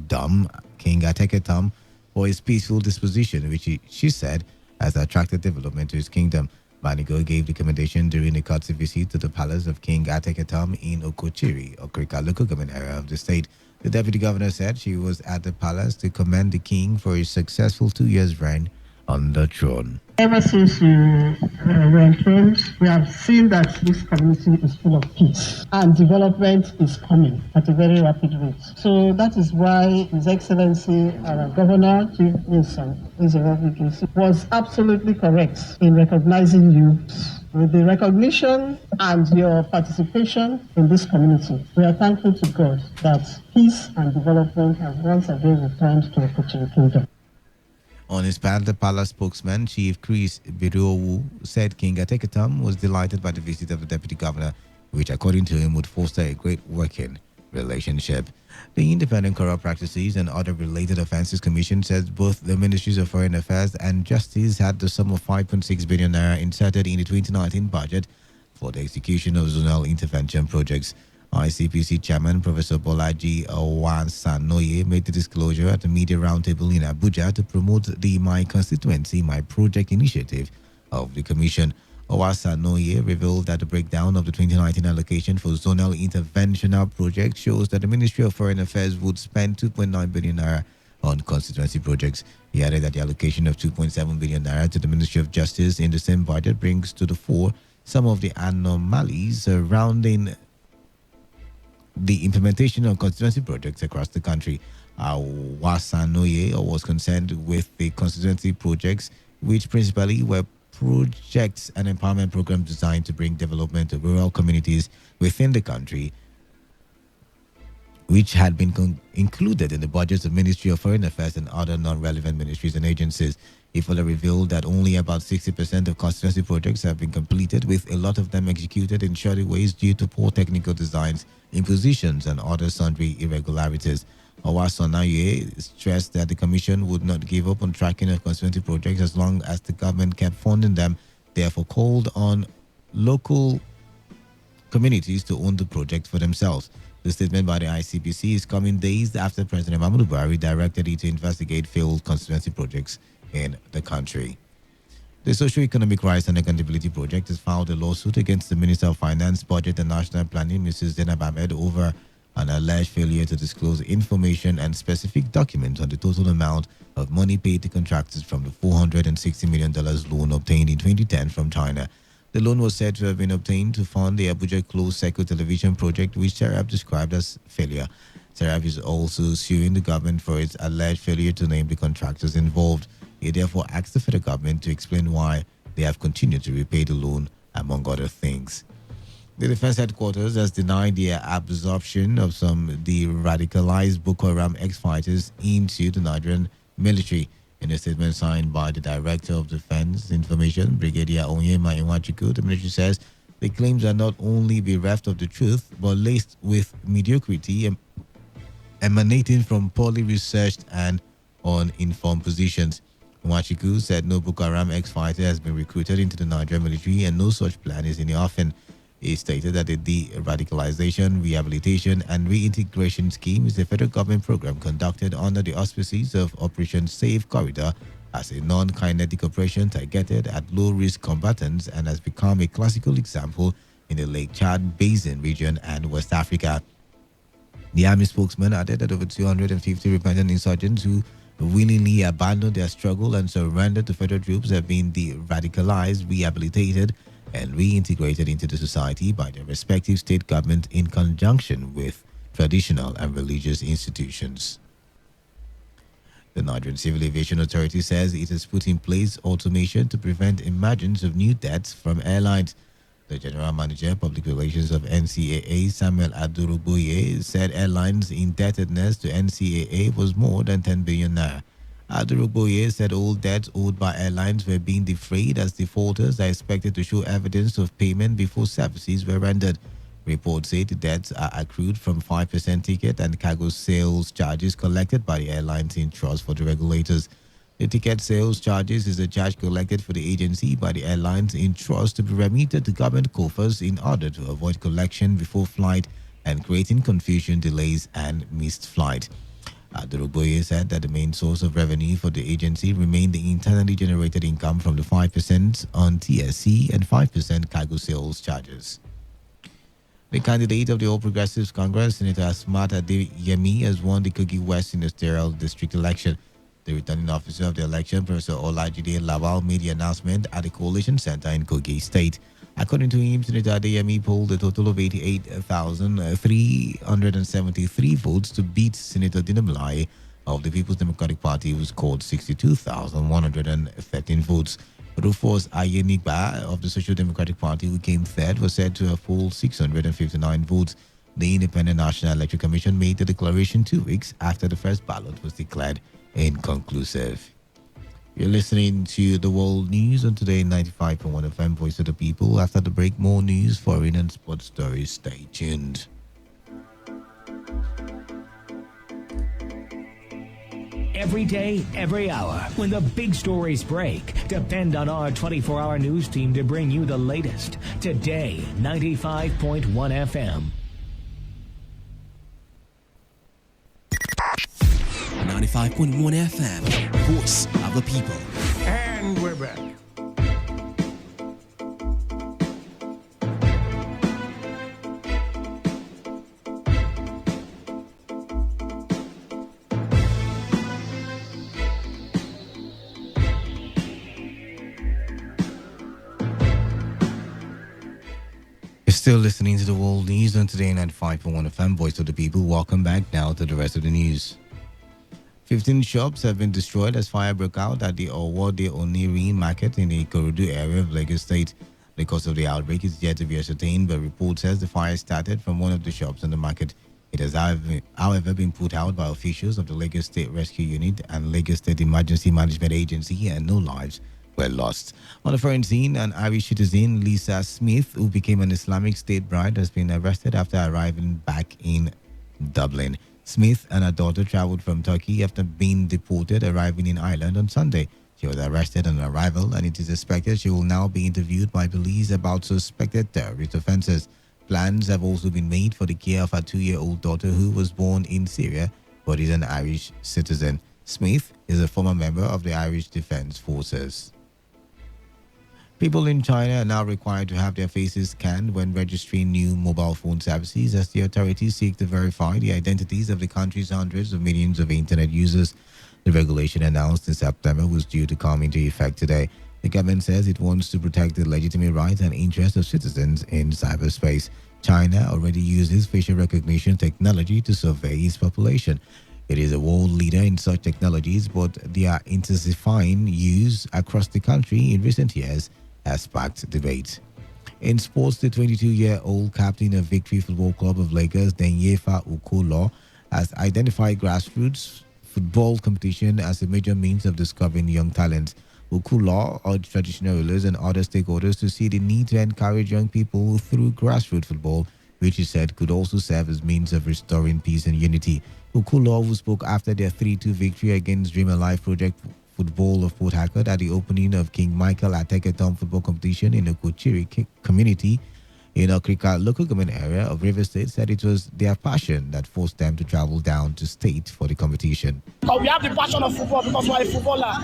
Ateketam, for his peaceful disposition, which she said has attracted development to his kingdom. Banigo gave the commendation during a courtesy visit to the palace of King Ateketam in Okochiri, Okrika local government area of the state. The deputy governor said she was at the palace to commend the king for his successful 2 years reign on the throne. Ever since you were enthroned, we have seen that this community is full of peace and development is coming at a very rapid rate. So that is why His Excellency, our Governor, Chief Wilson, was absolutely correct in recognizing you with the recognition and your participation in this community. We are thankful to God that peace and development have once again returned to the Kochiri Kingdom. On his part, the palace spokesman, Chief Chris Birowu, said King Ateketam was delighted by the visit of the deputy governor, which according to him would foster a great working relationship. The Independent Corrupt Practices and Other Related Offences Commission says both the Ministries of Foreign Affairs and Justice had the sum of 5.6 billion naira inserted in the 2019 budget for the execution of zonal intervention projects. ICPC Chairman Professor Bolaji Owansanoye made the disclosure at a media roundtable in Abuja to promote the My Constituency, My Project initiative of the Commission. Owansanoye revealed that the breakdown of the 2019 allocation for zonal interventional projects shows that the Ministry of Foreign Affairs would spend 2.9 billion naira on constituency projects. He added that the allocation of 2.7 billion naira to the Ministry of Justice in the same budget brings to the fore some of the anomalies surrounding the implementation of constituency projects across the country. Wasanoye was concerned with the constituency projects, which principally were projects and empowerment programs designed to bring development to rural communities within the country, which had been included in the budgets of Ministry of Foreign Affairs and other non-relevant ministries and agencies. He further revealed that only about 60% of constituency projects have been completed, with a lot of them executed in shoddy ways due to poor technical designs, impositions, and other sundry irregularities. Owasonaye stressed that the Commission would not give up on tracking of constituency projects as long as the government kept funding them, therefore called on local communities to own the project for themselves. The statement by the ICPC is coming days after President Muhammadu Buhari directed it to investigate failed constituency projects in the country. The Socio-Economic Rights and Accountability Project has filed a lawsuit against the Minister of Finance, Budget and National Planning, Mrs. Zainab Ahmed, over an alleged failure to disclose information and specific documents on the total amount of money paid to contractors from the $460 million loan obtained in 2010 from China. The loan was said to have been obtained to fund the Abuja Closed Circuit Television project, which Serap described as failure. Serap is also suing the government for its alleged failure to name the contractors involved. He therefore asked the federal government to explain why they have continued to repay the loan, among other things. The Defense Headquarters has denied the absorption of some de-radicalized Boko Haram ex-fighters into the Nigerian military. In a statement signed by the Director of Defense Information, Brigadier Onyema Iwachuku, the military says the claims are not only bereft of the truth, but laced with mediocrity emanating from poorly researched and uninformed positions. Iwachuku said no Boko Haram ex-fighter has been recruited into the Nigerian military and no such plan is in the offing. He stated that the de-radicalization, rehabilitation and reintegration scheme is a federal government program conducted under the auspices of Operation Safe Corridor as a non-kinetic operation targeted at low-risk combatants and has become a classical example in the Lake Chad Basin region and West Africa. The army spokesman added that over 250 repentant insurgents who willingly abandoned their struggle and surrendered to federal troops have been de-radicalized, rehabilitated, and reintegrated into the society by their respective state government in conjunction with traditional and religious institutions. The Nigerian Civil Aviation Authority says it has put in place automation to prevent emergence of new debts from airlines. The General Manager, Public Relations of NCAA, Samuel Aduruboye, said airlines' indebtedness to NCAA was more than 10 billion naira. Aduruboye said all debts owed by airlines were being defrayed as defaulters are expected to show evidence of payment before services were rendered. Reports say the debts are accrued from 5% ticket and cargo sales charges collected by the airlines in trust for the regulators. The ticket sales charges is a charge collected for the agency by the airlines in trust to be remitted to government coffers in order to avoid collection before flight and creating confusion, delays, and missed flight. Aduruboye said that the main source of revenue for the agency remained the internally generated income from the 5% on TSC and 5% cargo sales charges. The candidate of the All Progressives Congress, Senator Asmat Adeyemi, has won the Kogi West Senatorial District election. The returning officer of the election, Professor Olajide Lawal, made the announcement at the Coalition Center in Kogi State. According to him, Senator Adeyemi polled a total of 88,373 votes to beat Senator Dinamlai of the People's Democratic Party, who scored 62,113 votes. Rufus Ayenigba of the Social Democratic Party, who came third, was said to have polled 659 votes. The Independent National Electoral Commission made the declaration 2 weeks after the first ballot was declared inconclusive. You're listening to the World News on Today 95.1 FM, Voice of the People. After the break, more news, foreign and sports stories. Stay tuned. Every day, every hour, when the big stories break, depend on our 24-hour news team to bring you the latest. Today, 95.1 FM. 95.1 FM, Voice of the People. And we're back. Still listening to the World News on Today 95.1 FM, Voice of the People. Welcome back now to the rest of the news. 15 shops have been destroyed as fire broke out at the Owode Oniri market in the Ikorodu area of Lagos State. The cause of the outbreak is yet to be ascertained, but report says the fire started from one of the shops in the market. It has however been put out by officials of the Lagos State Rescue Unit and Lagos State Emergency Management Agency, and no lives were lost. On the foreign scene, an Irish citizen, Lisa Smith, who became an Islamic State bride, has been arrested after arriving back in Dublin. Smith and her daughter traveled from Turkey after being deported, arriving in Ireland on Sunday. She was arrested on arrival, and it is expected she will now be interviewed by police about suspected terrorist offences. Plans have also been made for the care of her 2-year-old daughter, who was born in Syria but is an Irish citizen. Smith is a former member of the Irish Defence Forces. People in China are now required to have their faces scanned when registering new mobile phone services, as the authorities seek to verify the identities of the country's hundreds of millions of internet users. The regulation, announced in September, was due to come into effect today. The government says it wants to protect the legitimate rights and interests of citizens in cyberspace. China already uses facial recognition technology to survey its population. It is a world leader in such technologies, but their intensifying use across the country in recent years has sparked debate. In sports, the 22-year-old captain of Victory Football Club of Lagos, Denyefa Ukolo, has identified grassroots football competition as a major means of discovering young talents. Ukolo urged traditional rulers and other stakeholders to see the need to encourage young people through grassroots football, which he said could also serve as means of restoring peace and unity. Ukolo, who spoke after their 3-2 victory against Dream Alive Project Football of Port Harcourt at the opening of King Michael Ateketon football competition in the Kochiri community in Okrika local government area of River State, said it was their passion that forced them to travel down to state for the competition. We have the passion of football because we are a footballer.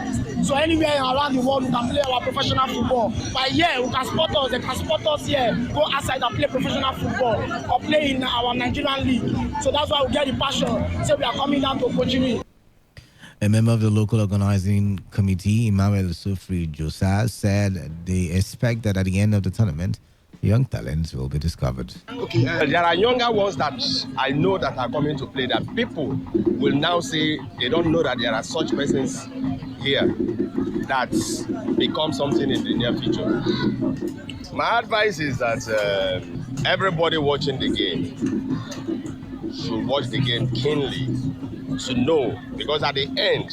So anywhere around the world we can play our professional football. By here we can support us, they can support us here, go outside and play professional football or play in our Nigerian league. So that's why we get the passion. So we are coming down to Kochiri. A member of the local organizing committee, Emmanuel Sufri Josa, said they expect that at the end of the tournament, young talents will be discovered. Okay, there are younger ones that I know that are coming to play that people will now say they don't know that there are such persons here that become something in the near future. My advice is that everybody watching the game should watch the game keenly to know, because at the end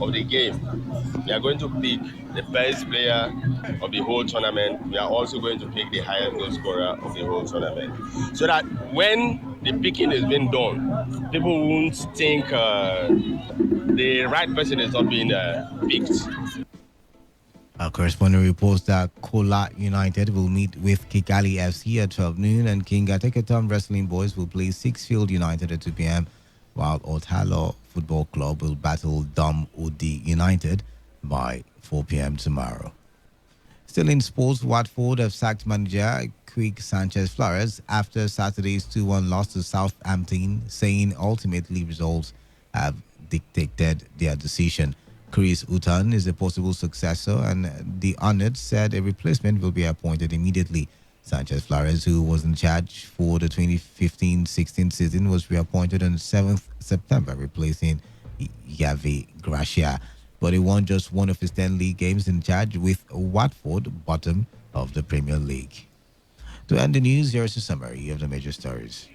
of the game, we are going to pick the best player of the whole tournament. We are also going to pick the highest goal scorer of the whole tournament. So that when the picking is being done, people won't think the right person is not being picked. Our correspondent reports that Kola United will meet with Kigali FC at 12 noon and King Ateketam Wrestling Boys will play Sixfield United at 2 p.m. while Otalo Football Club will battle Dom Udi United by 4 p.m. tomorrow. Still in sports, Watford have sacked manager Quique Sanchez Flores after Saturday's 2-1 loss to Southampton, saying ultimately results have dictated their decision. Chris Utan is a possible successor, and the Honored said a replacement will be appointed immediately. Sanchez Flores, who was in charge for the 2015-16 season, was reappointed on 7th September, replacing Yavi Gracia. But he won just one of his 10 league games in charge, with Watford bottom of the Premier League. To end the news, here's a summary of the major stories.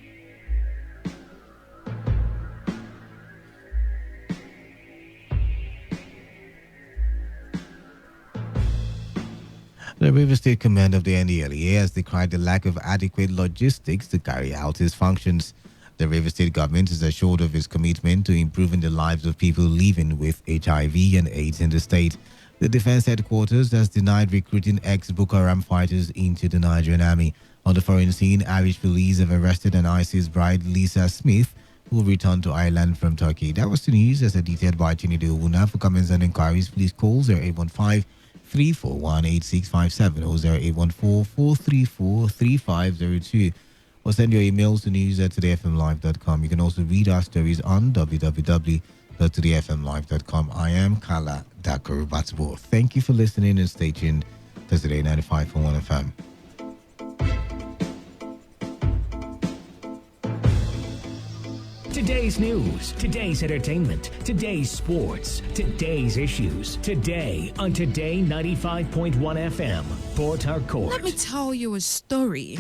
The River State Command of the NDLEA has decried the lack of adequate logistics to carry out its functions. The River State government is assured of its commitment to improving the lives of people living with HIV and AIDS in the state. The Defense Headquarters has denied recruiting ex-Boko Haram fighters into the Nigerian Army. On the foreign scene, Irish police have arrested an ISIS bride, Lisa Smith, who returned to Ireland from Turkey. That was the news as detailed by Chinidu Owuna. For comments and inquiries, please call 0815 341-8657 or 0814-434-3502 or send your emails to news@todayfmlive.com. You can also read our stories on www.todayfmlive.com. I am Kala Dakar Batsbo. Thank you for listening and stay tuned to Today 95.1 FM. Today's news, today's entertainment, today's sports, today's issues. Today on Today 95.1 FM, Port Harcourt. Let me tell you a story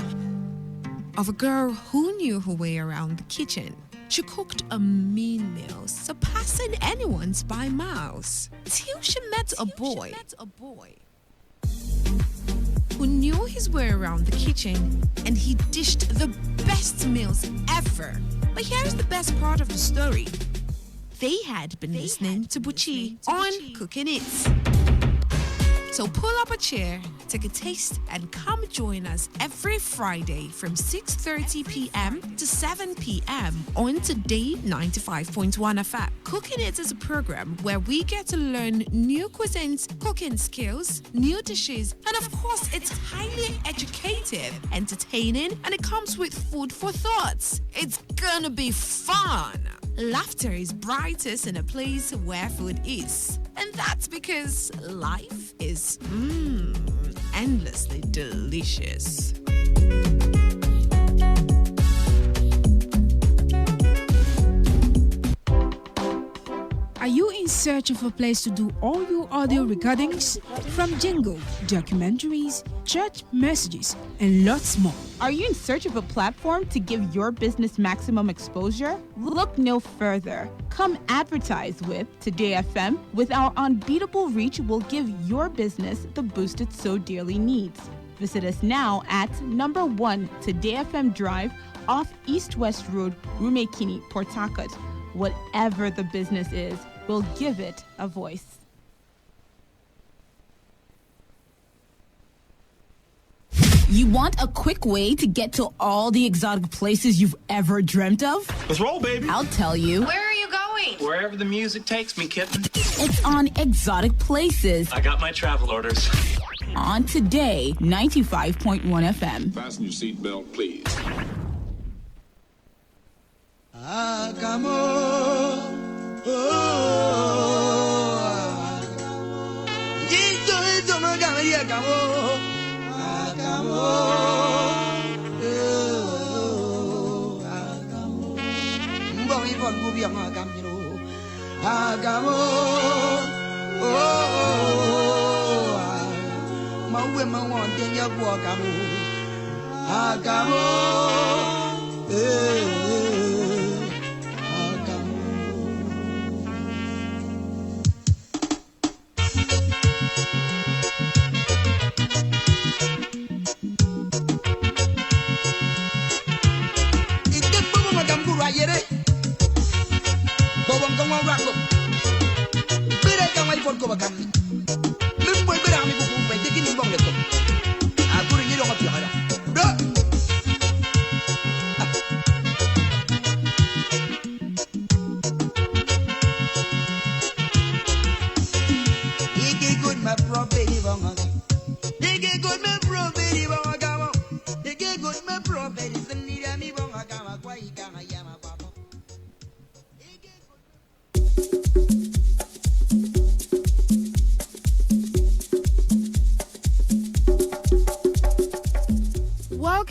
of a girl who knew her way around the kitchen. She cooked a mean meal, surpassing anyone's by miles, till she met a boy who knew his way around the kitchen, and he dished the best meals ever. But here's the best part of the story. They had been listening to Buchi on Cooking It. So pull up a chair, take a taste, and come join us every Friday from 6:30 p.m. to 7 p.m. on Today 95.1 FM. Cooking It is a program where we get to learn new cuisines, cooking skills, new dishes, and of course, it's highly educative, entertaining, and it comes with food for thoughts. It's gonna be fun. Laughter is brightest in a place where food is. And that's because life is endlessly delicious. Are you in search of a place to do all your audio recordings? From jingle, documentaries, church messages, and lots more. Are you in search of a platform to give your business maximum exposure? Look no further. Come advertise with Today FM. With our unbeatable reach, we'll give your business the boost it so dearly needs. Visit us now at number 1 Today FM Drive off East West Road, Rumekini, Port Harcourt. Whatever the business is, we'll give it a voice. You want a quick way to get to all the exotic places you've ever dreamt of? Let's roll, baby. I'll tell you. Where are you going? Wherever the music takes me, kitten. It's on Exotic Places. I got my travel orders. On Today 95.1 FM. Fasten your seatbelt, please. Come on. Oh.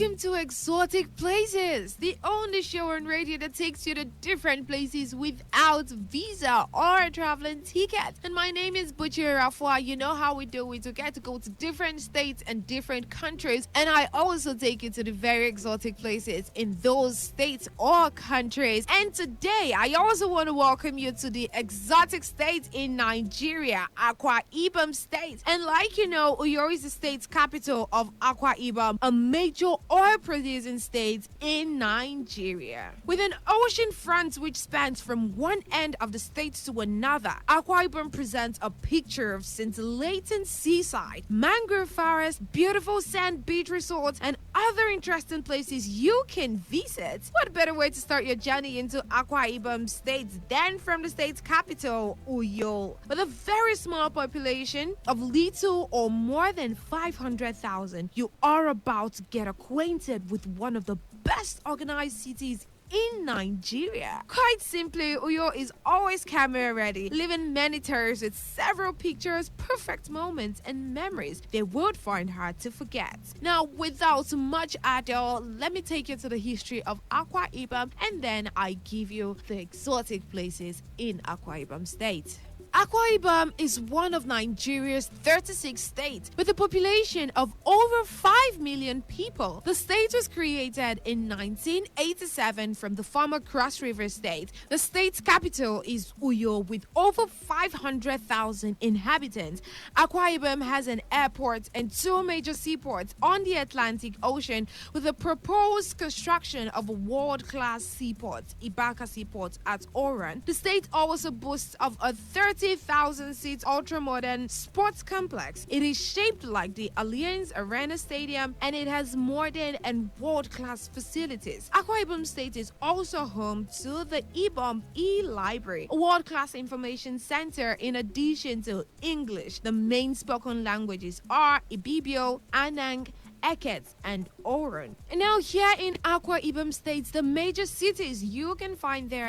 Welcome to Exotic Places, the only show on radio that takes you to different places without visa or a traveling ticket. And my name is Butcher Rafua. You know how we do it. We get to go to different states and different countries. And I also take you to the very exotic places in those states or countries. And today, I also want to welcome you to the exotic state in Nigeria, Akwa Ibom State. And like you know, Uyo is the state's capital of Akwa Ibom, a major oil producing state in Nigeria. With an ocean front which spans from one end of the state to another, Akwa Ibom presents a picture of scintillating seaside, mangrove forests, beautiful sand beach resorts, and other interesting places you can visit. What better way to start your journey into Akwa Ibom State than from the state's capital, Uyo? With a very small population of little or more than 500,000, you are about to get acquainted with one of the best organized cities in Nigeria. Quite simply, Uyo is always camera ready, leaving many tourists with several pictures, perfect moments, and memories they would find hard to forget. Now, without much ado, let me take you to the history of Akwa Ibom, and then I give you the exotic places in Akwa Ibom State. Akwa Ibom is one of Nigeria's 36 states with a population of over 5 million people. The state was created in 1987 from the former Cross River state. The state's capital is Uyo with over 500,000 inhabitants. Akwa Ibom has an airport and two major seaports on the Atlantic Ocean with the proposed construction of a world-class seaport, Ibaka Seaport at Oran. The state also boasts of a 30,000-seat ultra-modern sports complex. It is shaped like the Allianz Arena Stadium and it has modern and world-class facilities. Akwa Ibom State is also home to the Ibom E-Library, a world-class information center in addition to English. The main spoken languages are Ibibio, Anang, Eket, and Oran. And now here in Akwa Ibom State, the major cities you can find there